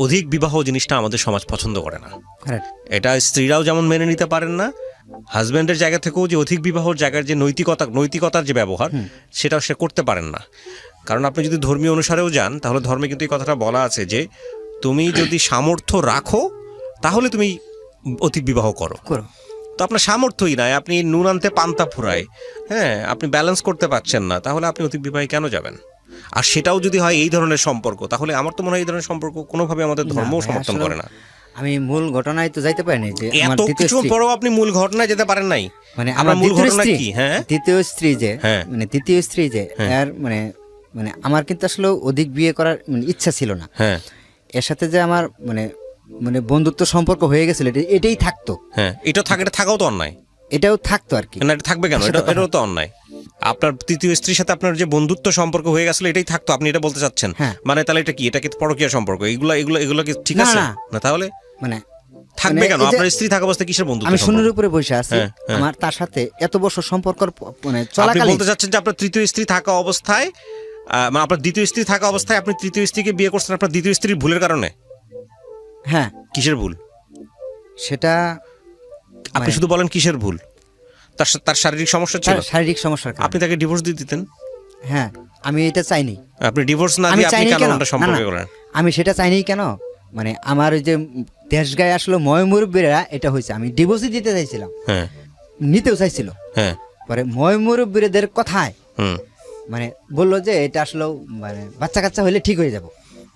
অধিক বিবাহ জিনিসটা আমাদের সমাজ পছন্দ করে না। Correct. এটা স্ত্রীরাও যেমন মেনে নিতে পারেন না, হাজব্যান্ডের জায়গা থেকেও যে অধিক বিবাহর জায়গার যে নৈতিকতার যে ব্যবহার, সেটাও সে করতে পারেন না। কারণ আপনি যদি ধর্মীয় অনুসারেও যান, তাহলে ধর্মে কিন্তু এই কথাটা বলা আছে যে তুমি যদি সামর্থ্য রাখো তাহলে তুমি অধিক বিবাহ করো। তো আপনার সামর্থ্যই নাই, আপনি নুন আনতে পান্তা ফুরায়, হ্যাঁ, আপনি ব্যালেন্স করতে পারছেন না, তাহলে আপনি অধিক বিবাহে কেন যাবেন? আর সেটাও যদি হয় এই ধরনের সম্পর্ক, তাহলে আমার তো মনে হয় এই ধরনের সম্পর্ক কোনোভাবে আমাদের ধর্মও ভাই, সমর্থন আসলে করে না। আমি মূল ঘটনায় তো যাইতে পারিনি যে আমার এত দ্বিতীয় কিছু স্ত্রী, পরেও আপনি মূল ঘটনায় যেতে পারেন নাই। মানে আপনার আমার মূল দ্বিতীয় ঘটনা স্ত্রী, কি? হ্যাঁ, দ্বিতীয় স্ত্রী যে হ্যাঁ। মানে দ্বিতীয় স্ত্রী যে এর মানে মানে আমার কিন্তু আসলে অধিক বিয়ে করার মানে ইচ্ছা ছিল না। হ্যাঁ, এর সাথে যে আমার মানে মানে বন্ধুত্ব সম্পর্ক হয়ে গেছিল, এটাই থাকতো। হ্যাঁ, এটা থাকাও তো অন্যায়। এটাও থাকতো আর কি। না, এটা থাকবে কেন? এটাও তো অন্যায়। আপনার তৃতীয় স্ত্রীর সাথে আপনার যে বন্ধুত্ব সম্পর্ক হয়ে গেছিল, এটাই থাকতো, আপনি এটা বলতে চাচ্ছেন? হ্যাঁ। মানে তাহলে এটা কি? এটা কি পরকীয়া সম্পর্ক? এগুলো কি ঠিক না, আছে? না। না, তাহলে মানে থাকবে মানে কেন? এই যে আপনার স্ত্রী থাকা অবস্থায় কিসের বন্ধুত্ব আমি সম্পর্ক? শূন্যের উপরে বসে আছি, হ্যাঁ, হ্যাঁ। আমার তার সাথে এত বছর সম্পর্ক মানে আপনি চলাকালীন বলতে চাচ্ছেন যে আপনার তৃতীয় স্ত্রী থাকা অবস্থায় মানে আপনার দ্বিতীয় স্ত্রী থাকা অবস্থায় আপনি তৃতীয় স্ত্রীকে বিয়ে করছেন আপনার দ্বিতীয় স্ত্রীর ভুলের কারণে? হ্যাঁ কিসের ভুল? সেটা আপনি শুধু বলেন কিসের ভুল? তার শারীরিক সমস্যা ছিল, তার শারীরিক সমস্যার কারণে। আপনি তাকে ডিভোর্স দিয়ে দিতেন। হ্যাঁ আমি এটা চাইনি। আপনি ডিভোর্স না আমি দিয়ে আপনি চাইনি কেন কেন? ওটা না, সম্পর্ক না, করেন? আমি সেটা চাইনি কেন, মানে আমার ওই যে দেশ গায়ে আসলে ময়মুরব্বীরা এটা হয়েছে, আমি ডিভোর্সই দিতে চাইছিলাম, হ্যাঁ, নিতেও চাইছিল, হ্যাঁ, পরে ময়মুরব্বীদের কথায় হুম, মানে বললো যে এটা আসলে মানে বাচ্চা কাচ্চা হইলে ঠিক হয়ে যাব।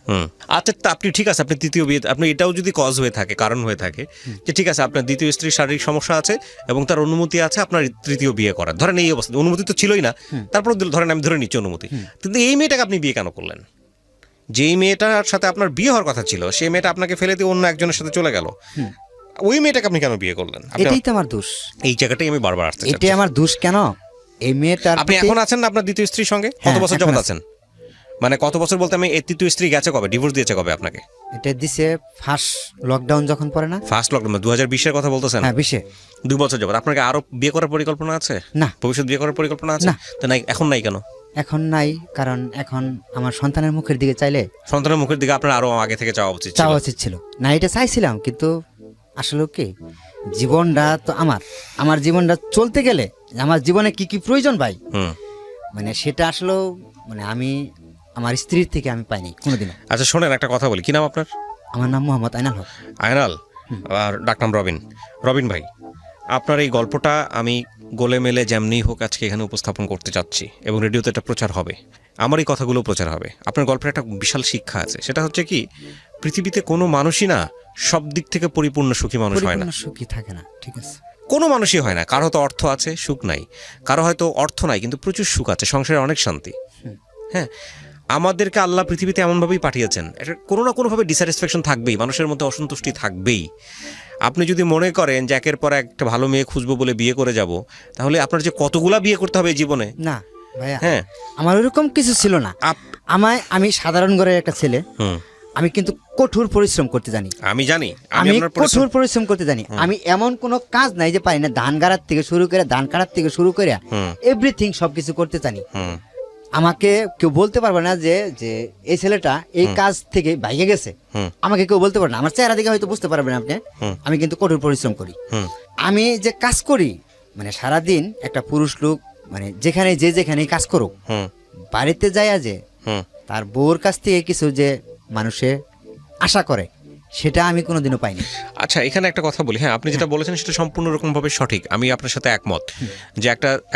হুম। আচ্ছা, তা আপনি ঠিক আছে, আপনি তৃতীয় বিয়ে, আপনি এটাও যদি কজ হয়ে থাকে, কারণ হয়ে থাকে যে ঠিক আছে আপনার দ্বিতীয় স্ত্রীর শারীরিক সমস্যা আছে এবং তার অনুমতি আছে আপনার তৃতীয় বিয়ে করার, ধরেন এই অবস্থা অনুমতি তো ছিলই না, তারপর ধরেন আমি ধরে নিচ্ছি অনুমতি, কিন্তু এই মেয়েটাকে আপনি বিয়ে কেন করলেন? যেই মেয়েটার সাথে আপনার বিয়ে হওয়ার কথা ছিল, সেই মেয়েটা আপনাকে ফেলে দিয়ে অন্য একজনের সাথে চলে গেল, ওই মেয়েটাকে আপনি কেন বিয়ে করলেন? এটাই তো আমার দোষ, এই জায়গাটাই আমি বারবার আসতে চাচ্ছি। এটাই আমার দোষ। কেন এই মেয়েটার আপনি প্রতি- এখন আছেন না আপনার দ্বিতীয় স্ত্রীর সঙ্গে? কত হ্যাঁ, বছর এখন যাবত আছি। আছেন? মানে কত বছর বলতে আমি এই তৃতীয় স্ত্রী গেছে কবে, ডিভোর্স দিয়েছে কবে আপনাকে? এটা দিছে ফার্স্ট লকডাউন যখন পড়ে না, ফার্স্ট লকডাউন 2020-এর কথা বলতেছেন? হ্যাঁ 20-এ। 2 বছর যাবত আপনাকে আরো বিয়ে করার পরিকল্পনা আছে? না। ভবিষ্যৎ বিয়ে করার পরিকল্পনা আছে? না। তো নাই, এখন নাই কেন? এখন নাই কারণ এখন আমার সন্তানের মুখের দিকে চাইলে সন্তানের মুখের দিকে আপনার আরো আগে থেকে চাওয়া উচিত ছিল। চাওয়া উচিত ছিল না, এটা চাইছিলাম, কিন্তু আসলে কি জীবনটা তো আমার জীবনটা চলতে গেলে আমার জীবনে কি কি প্রয়োজন ভাই, হুম। মানে সেটা আসলে মানে আমি আমার স্ত্রীর থেকে আমি পাইনি কোনোদিনও। আচ্ছা শোনেন, একটা কথা বলি, কি নাম আপনার? আমার নাম মোহাম্মদ আইনাল হক। আয়নাল, আর ডাকনাম রবিন ভাই, আপনার এই গল্পটা আমি গোলে মেলে যেমনি হোক আজকে এখানে উপস্থাপন করতে চাচ্ছি এবং রেডিওতে এটা প্রচার হবে, আমার এই কথাগুলো প্রচার হবে। আপনার গল্পের একটা বিশাল শিক্ষা আছে, সেটা হচ্ছে কি, পৃথিবীতে কোনো মানুষই না সব দিক থেকে পরিপূর্ণ সুখী মানুষ হয় না। পরিপূর্ণ সুখী থাকে না, ঠিক আছে। কোনো মানুষই হয় না। কারো হয়তো অর্থ আছে, সুখ নাই, কারো হয়তো অর্থ নাই কিন্তু প্রচুর সুখ আছে, সংসারে অনেক শান্তি। হ্যাঁ, আমাদেরকে আল্লাহ পৃথিবীতে এমনভাবেই পাঠিয়েছেন, এটা কোনো না কোনোভাবে ডিস্যাটিসফ্যাকশন থাকবেই, মানুষের মধ্যে অসন্তুষ্টি থাকবেই। আপনি যদি মনে করেন যে একের পর একটা ভালো মেয়ে খুঁজবো বলে বিয়ে করে যাব, তাহলে আপনার যে কতগুলা বিয়ে করতে হবে এই জীবনে। না ভাইয়া, হ্যাঁ, আমার ওরকম কিছু ছিল না। আমি সাধারণ ঘরের একটা ছেলে, আমি কিন্তু কঠোর পরিশ্রম করতে জানি। আমি জানি, আমি আপনার পরিশ্রম- কঠোর পরিশ্রম করতে জানি। আমি এমন কোনো কাজ নাই যে পারি না। ধান গাড়ার থেকে শুরু করে, ধান কাটার থেকে শুরু করে এভরিথিং সবকিছু করতে জানি। হুম, আমাকে কেউ বলতে পারবে না যে যে এই ছেলেটা এই কাজ থেকে ভাইগে গেছে। হুম। আমাকে কেউ বলতে পারবে না। আমার চেহারা দেখে হয়তো বুঝতে পারবেন আপনি। আমি কিন্তু কঠোর পরিশ্রম করি। হুম। আমি যে কাজ করি মানে সারাদিন একটা পুরুষ লোক মানে যেখানে যেখানেই কাজ করুক, হুম, বাড়িতে যায় যে হুম। তার বউর কাছ থেকে কিছু যে মানুষে আশা করে, সেটা আমি কোনোদিনও পাইনি। আচ্ছা, এখানে একটা কথা বলি। হ্যাঁ, আপনি যেটা বলেছেন সেটা সম্পূর্ণ রকমভাবে সঠিক। আমি আপনার সাথে একমত যে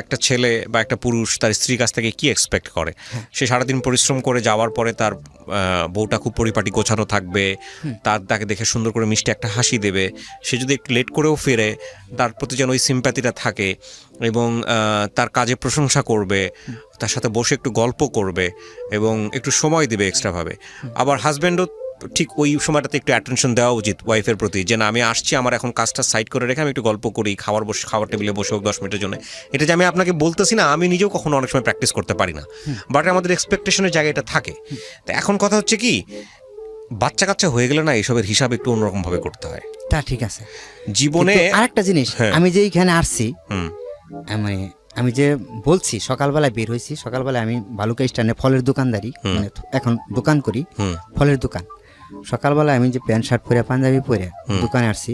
একটা ছেলে বা একটা পুরুষ তার স্ত্রীর কাছ থেকে কি এক্সপেক্ট করে। সে সারাদিন পরিশ্রম করে যাওয়ার পরে তার বউটা খুব পরিপাটি গোছানো থাকবে, তাকে দেখে সুন্দর করে মিষ্টি একটা হাসি দেবে। সে যদি একটু লেট করেও ফেরে, তার প্রতি যেন ওই সিম্প্যাথিটা থাকে এবং তার কাজে প্রশংসা করবে, তার সাথে বসে একটু গল্প করবে এবং একটু সময় দেবে এক্সট্রাভাবে। আবার হাজব্যান্ডও ঠিক ওই সময়টাতে একটু অ্যাটেনশন দেওয়া উচিত ওয়াইফের প্রতি, যে না আমি আসছি, আমার এখন কাজটা সাইড করে রেখে আমি একটু গল্প করি, খাবার টেবিলে বসে হোক 10 মিনিটের জন্য। এটা যে আমি আপনাকে বলতেছি না, আমি নিজেও কখনো অনেক সময় প্র্যাকটিস করতে পারি না, বাট আমাদের এক্সপেকটেশনের জায়গা এটা থাকে। তো এখন কথা হচ্ছে কি, বাচ্চা কাচ্চা হয়ে গেলে না এইসবের হিসাব একটু অন্যরকম ভাবে করতে হয় তা ঠিক আছে। জীবনে। আরেকটা জিনিস, হ্যাঁ। আমি যে এইখানে আসছি, হুম, মানে আমি যে বলছি সকালবেলায় বের হয়েছি, সকালবেলায় আমি বালুকা স্ট্যান্ডে ফলের দোকানদারি, মানে এখন দোকান করি, ফলের দোকান। সকালবেলায় আমি যে প্যান্ট শার্ট পরে পাঞ্জাবি পরে দোকানে আসছি,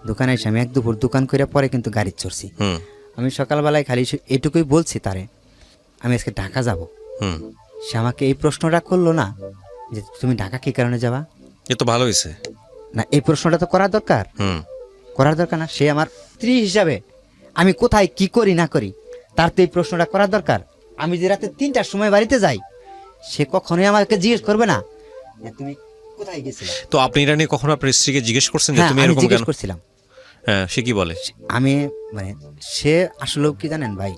দোকানে এসে আমি এক দুপুর দোকান করে পরে কিন্তু গাড়ি চড়ছি। আমি সকালবেলায় খালি এটুকুই বলছি তারে, আমি আজকে ঢাকা যাব। সে আমাকে এই প্রশ্নটা করলো না যে তুমি ঢাকা কি কারণে যাবা। এ তো ভালো হয়েছে না, এই প্রশ্নটা তো করার দরকার, করার দরকার না। সে আমার স্ত্রী হিসাবে আমি কোথায় কি করি না করি তার তো এই প্রশ্নটা করার দরকার। আমি যে রাতে 3টার সময় বাড়িতে যাই, সে কখনোই আমাকে জিজ্ঞেস করবে না যে তুমি কোথায় গেছিলে। তো আপনি এটা নিয়ে কখনো আপনার স্ত্রীকে জিজ্ঞেস করছেন যে হ্যাঁ, তুমি আমি এরকম জিজ্ঞেস কেন? করছিলাম। হ্যাঁ, সে কি বলে? আমি মানে সে আসলে কি জানেন ভাই,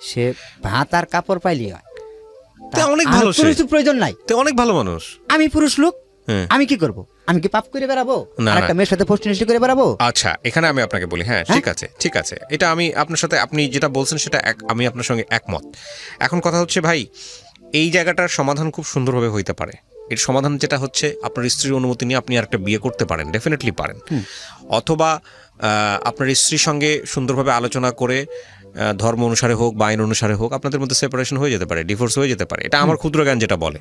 সে ভাত আর কাপড় পাইলি হয়, তা অনেক আমার ভালো, কোনো কিছু প্রয়োজন নাই। তো অনেক ভালো মানুষ। আমি পুরুষ লোক, হ্যাঁ। আমি কি করব? আমি কি পাপ করে বেড়াবো? না, আর একটা মেয়ের সাথে পোস্টিনিষ্টি করে বেড়াবো? আচ্ছা, এখানে আমি আপনাকে বলি, হ্যাঁ ঠিক আছে, ঠিক আছে, এটা আমি আপনার সাথে, আপনি যেটা বলছেন সেটা আমি আপনার সঙ্গে একমত। এখন কথা হচ্ছে ভাই, এই জায়গাটার সমাধান খুব সুন্দরভাবে হইতে পারে। এর সমাধান যেটা হচ্ছে, আপনার স্ত্রীর অনুমতি নিয়ে আপনি আরেকটা বিয়ে করতে পারেন, ডেফিনেটলি পারেন। অথবা আপনার স্ত্রীর সঙ্গে সুন্দরভাবে আলোচনা করে ধর্ম অনুসারে হোক বা আইন অনুসারে হোক আপনাদের মধ্যে সেপারেশন হয়ে যেতে পারে, ডিভোর্স হয়ে যেতে পারে। এটা আমার ক্ষুদ্র জ্ঞান যেটা বলে।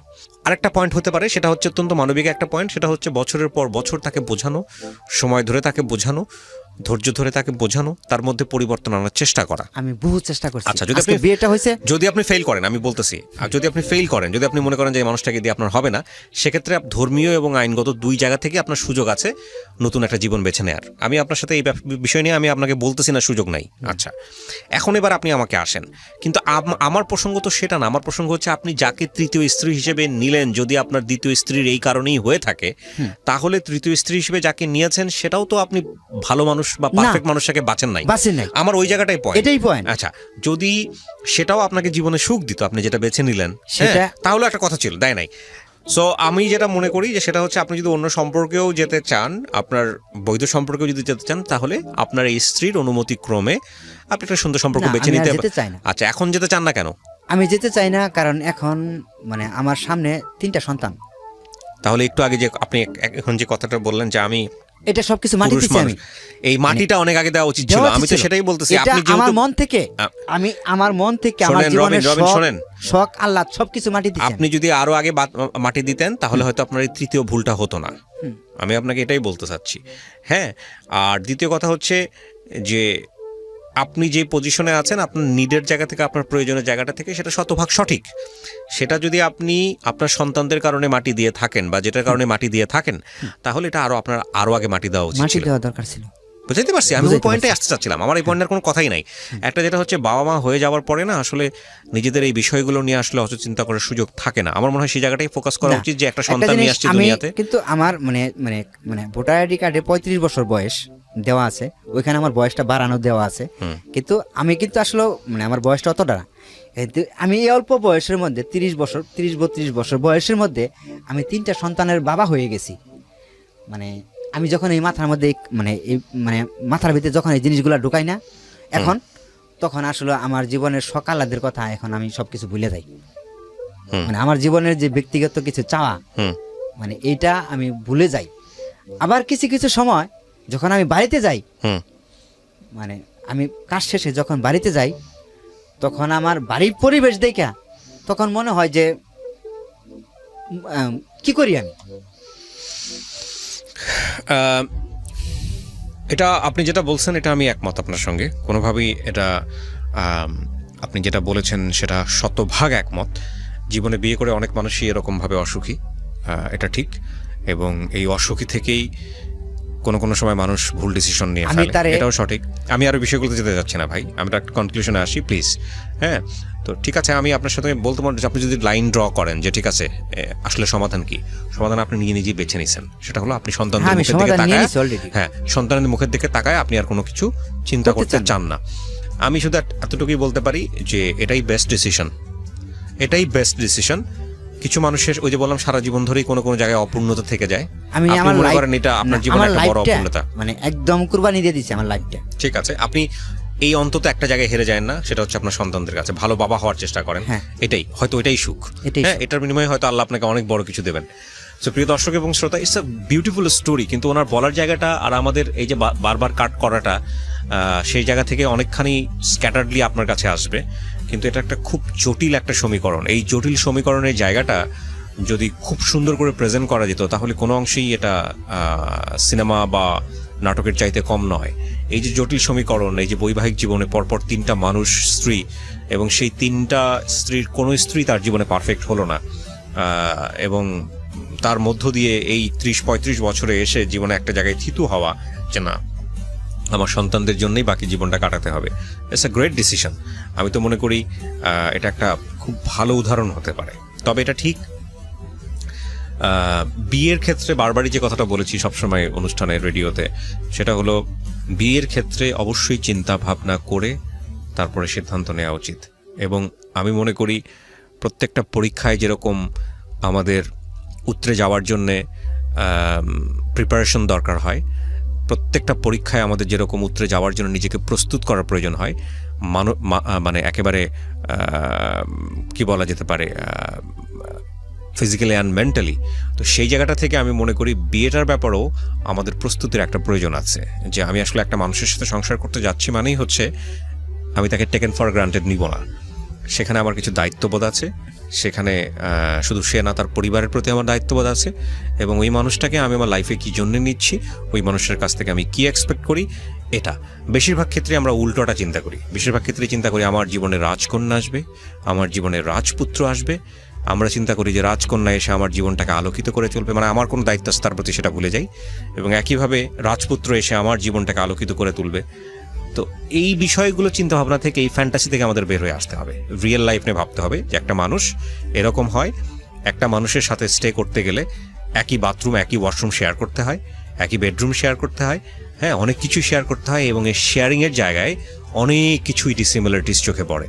আরেকটা পয়েন্ট হতে পারে, সেটা হচ্ছে অত্যন্ত মানবিক একটা পয়েন্ট, সেটা হচ্ছে বছরের পর বছর তাকে বোঝানো, সময় ধরে তাকে বোঝানো, ধৈর্য ধরে তাকে বোঝানো, তার মধ্যে পরিবর্তন আনার চেষ্টা করা। আমি বহু চেষ্টা করছি। আচ্ছা, যদি আজকে আপনি বিয়েটা হয়েছে, যদি আপনি ফেল করেন, আমি বলতেছি, আর যদি আপনি ফেল করেন, যদি আপনি মনে করেন যে এই মানুষটাকে দিয়ে আপনার হবে না, সেক্ষেত্রে ধর্মীয় এবং আইনগত দুই জায়গা থেকে আপনার সুযোগ আছে নতুন একটা জীবন বেছে নেওয়ার। আমি আপনার সাথে এই বিষয় নিয়ে আমি আপনাকে বলতেছি না সুযোগ নাই। আচ্ছা, এখন এবার আপনি আমাকে আসেন, কিন্তু আমার প্রসঙ্গ তো সেটা না। আমার প্রসঙ্গ হচ্ছে, আপনি যাকে তৃতীয় স্ত্রী হিসেবে নিলেন, যদি আপনার দ্বিতীয় স্ত্রীর এই কারণেই হয়ে থাকে, তাহলে তৃতীয় স্ত্রী হিসেবে যাকে নিয়েছেন সেটাও তো আপনি ভালো মানুষ বা পারফেক্ট মানুষটাকে বাঁচেন নাই। আমার ওই জায়গাটাই পয়েন্ট, এটাই পয়েন্ট। আচ্ছা, যদি সেটাও আপনাকে জীবনে সুখ দিত, আপনি যেটা বেছে নিলেন, সেটা তাহলে একটা কথা ছিল, দেয় নাই। সো আমি যেটা মনে করি যে সেটা হচ্ছে, আপনি যদি অন্য সম্পর্কেও যেতে চান, আপনার বৈধ সম্পর্কেও যদি যেতে চান, তাহলে আপনার এই স্ত্রীর অনুমতি ক্রমে আপনি একটা সুন্দর সম্পর্ক না, বেছে আমি আর নিতে যেতে চাই না। আচ্ছা, এখন যেতে চান না কেন? আমি যেতে চাই না কারণ এখন মানে আমার সামনে 3টা সন্তান। তাহলে একটু আগে যে আপনি এখন যে কথাটা বললেন যে আমি এটা সবকিছু মাটি পুরুষ দিচ্ছি, মানুষ, আমি এই মাটিটা অনেক আগে দেওয়া উচিত ছিল। আমি তো সেটাই বলতেছি। এটা আপনি আমার যেহেতু মন থেকে, আমি আমার মন থেকে আমার শোনেন, জীবনের রবিন, শোনেন। শখ আল্লাহ সবকিছু মাটি দিচ্ছি। আপনি যদি আরো আগে মাটি দিতেন, তাহলে হয়তো আপনার এই তৃতীয় ভুলটা হতো না। আমি আপনাকে এটাই বলতে চাচ্ছি। হ্যাঁ, আর দ্বিতীয় কথা হচ্ছে যে আপনি যে পজিশনে আছেন, আপনার নিডের জায়গা থেকে, আপনার প্রয়োজনের জায়গাটা থেকে, সেটা শতভাগ সঠিক। সেটা যদি আপনি আপনার সন্তানদের কারণে মাটি দিয়ে থাকেন বা যেটার কারণে মাটি দিয়ে থাকেন, তাহলে এটা আপনার আরো আগে মাটি দেওয়া উচিত মাটি ছিল। দেওয়া দরকার ছিল। বুঝাইতে পারছি? আমি ওই পয়েন্টে আসতে চাচ্ছিলাম। আমার এই পয়েন্টের কোনো কথাই নাই। একটা যেটা হচ্ছে, বাবা মা হয়ে যাওয়ার পরে না আসলে নিজেদের এই বিষয়গুলো নিয়ে আসলে অত চিন্তা করার সুযোগ থাকে না। আমার মনে হয় সেই জায়গাটাই ফোকাস করা উচিত, যে একটা সন্তান নিয়ে আসছে দুনিয়াতে। কিন্তু আমার মানে মানে মানে ভোটার আইডি কার্ডে 35 বছর বয়স দেওয়া আছে, ওইখানে আমার বয়সটা বাড়ানো দেওয়া আছে। কিন্তু আমি কিন্তু আসলে মানে আমার বয়সটা অতটা না। কিন্তু আমি এই অল্প বয়সের মধ্যে 30-32 বছর বয়সের মধ্যে আমি 3টা সন্তানের বাবা হয়ে গেছি। মানে আমি যখন এই মাথার মধ্যে মানে মাথার ভিতরে যখন এই জিনিসগুলো ঢুকাই না এখন, তখন আসলে আমার জীবনের সকালাদের কথা এখন আমি সবকিছু ভুলে যাই। মানে আমার জীবনের যে ব্যক্তিগত কিছু চাওয়া, মানে এইটা আমি ভুলে যাই। আবার কিছু কিছু সময় যখন আমি বাড়িতে যাই, হুম মানে আমি কাজ শেষে যখন বাড়িতে যাই, তখন আমার বাড়ির পরিবেশ দেখা তখন মনে হয় যে কি করি আমি। এটা আপনি যেটা বলছেন এটা আমি একমত আপনার সঙ্গে কোনোভাবেই। এটা আপনি যেটা বলেছেন সেটা শতভাগ একমত। জীবনে বিয়ে করে অনেক মানুষই এরকমভাবে অসুখী, এটা ঠিক। এবং এই অসুখী থেকেই কোনো কোনো সময় মানুষ ভুল ডিসিশন নিয়ে ফেলে, এটাও সঠিক। আমি আরও বিষয়গুলোতে যেতে যাচ্ছি না ভাই, আমরা একটা কনক্লুশনে আসি প্লিজ। হ্যাঁ, তো ঠিক আছে, আমি আপনার সাথে বলতে পারেন যে আপনি যদি লাইন ড্র করেন যে ঠিক আছে আসলে সমাধান কি, সমাধান আপনি নিজেই বেছে নিছেন। সেটা হলো আপনি সন্তানদের মুখের দিকে তাকায়, হ্যাঁ সন্তানের মুখের দিকে তাকায় আপনি আর কোনো কিছু চিন্তা করতে চান না। আমি শুধু এতটুকুই বলতে পারি যে এটাই বেস্ট ডিসিশন, এটাই বেস্ট ডিসিশন। কিছু মানুষের ওই যে বললাম সারা জীবন ধরেই কোনো কোনো জায়গায় অপূর্ণতা থেকে যায়, আমি আপনি মনে করেন এটা আপনার জীবনে একটা বড় অপূর্ণতা, মানে একদম কুরবানি দিয়ে দিয়েছি আমার লাইফটা। ঠিক আছে, আপনি এই অন্তত একটা জায়গায় হেরে যায় না, সেটা হচ্ছে আপনার সন্তানদের কাছে ভালো বাবা হওয়ার চেষ্টা করেন। এটাই হয়তো এটাই সুখ, হ্যাঁ এটার বিনিময়ে হয়তো আল্লাহ আপনাকে অনেক বড় কিছু দেবেন। সো প্রিয় দর্শক এবং শ্রোতা, ইটস আ বিউটিফুল স্টোরি। কিন্তু ওনার বলার জায়গাটা আর আমাদের এই যে বারবার কাট করাটা, সেই জায়গা থেকে অনেকখানি স্ক্যাটার্ডলি আপনার কাছে আসবে। কিন্তু এটা একটা খুব জটিল একটা সমীকরণ। এই জটিল সমীকরণের জায়গাটা যদি খুব সুন্দর করে প্রেজেন্ট করা যেত তাহলে কোনো অংশেই এটা সিনেমা বা নাটকের চাইতে কম নয়। এই যে জটিল সমীকরণ, এই যে বৈবাহিক জীবনে পরপর 3টা মানুষ স্ত্রী, এবং সেই 3টা স্ত্রীর কোনো স্ত্রী তার জীবনে পারফেক্ট হলো না, এবং তার মধ্য দিয়ে এই 30-35 বছরে এসে জীবনে একটা জায়গায় থিতু হওয়া যে না আমার সন্তানদের জন্যই বাকি জীবনটা কাটাতে হবে। It's a great decision. আমি তো মনে করি এটা একটা খুব ভালো উদাহরণ হতে পারে। তবে এটা ঠিক বিয়ের ক্ষেত্রে বারবারই যে কথাটা বলেছি সবসময় অনুষ্ঠানে রেডিওতে, সেটা হলো বিয়ের ক্ষেত্রে অবশ্যই চিন্তা ভাবনা করে তারপরে সিদ্ধান্ত নেওয়া উচিত। এবং আমি মনে করি প্রত্যেকটা পরীক্ষায় যেরকম আমাদের উতরে যাওয়ার জন্যে প্রিপারেশন দরকার হয়, প্রত্যেকটা পরীক্ষায় আমাদের যেরকম উতরে যাওয়ার জন্য নিজেকে প্রস্তুত করার প্রয়োজন হয়, মানে একেবারে কি বলা যেতে পারে ফিজিক্যালি অ্যান্ড মেন্টালি। তো সেই জায়গাটা থেকে আমি মনে করি বিয়েটার ব্যাপারেও আমাদের প্রস্তুতির একটা প্রয়োজন আছে। যে আমি আসলে একটা মানুষের সাথে সংসার করতে যাচ্ছি মানেই হচ্ছে আমি তাকে টেকেন ফর গ্রান্টেড নিব না। সেখানে আমার কিছু দায়িত্ববোধ আছে, সেখানে শুধু সে না তার পরিবারের প্রতি আমার দায়িত্ববোধ আছে, এবং ওই মানুষটাকে আমি আমার লাইফে কী জন্য নিচ্ছি, ওই মানুষের কাছ থেকে আমি কি এক্সপেক্ট করি। এটা বেশিরভাগ ক্ষেত্রে আমরা উল্টোটা চিন্তা করি। বেশিরভাগ ক্ষেত্রে চিন্তা করি আমার জীবনে রাজকন্যা আসবে, আমার জীবনে রাজপুত্র আসবে। আমরা চিন্তা করি যে রাজকন্যা এসে আমার জীবনটাকে আলোকিত করে চলবে, মানে আমার কোনো দায়িত্ব আছে তার প্রতি সেটা ভুলে যাই। এবং একইভাবে রাজপুত্র এসে আমার জীবনটাকে আলোকিত করে তুলবে। তো এই বিষয়গুলো চিন্তা ভাবনা থেকে, এই ফ্যান্টাসি থেকে আমাদের বের হয়ে আসতে হবে। রিয়েল লাইফ নিয়ে ভাবতে হবে যে একটা মানুষ এরকম হয়, একটা মানুষের সাথে স্টে করতে গেলে একই বাথরুম একই ওয়াশরুম শেয়ার করতে হয়, একই বেডরুম শেয়ার করতে হয়, হ্যাঁ অনেক কিছু শেয়ার করতে হয়, এবং এই শেয়ারিংয়ের জায়গায় অনেক কিছুই ডিসিমিলারিটিস চোখে পড়ে।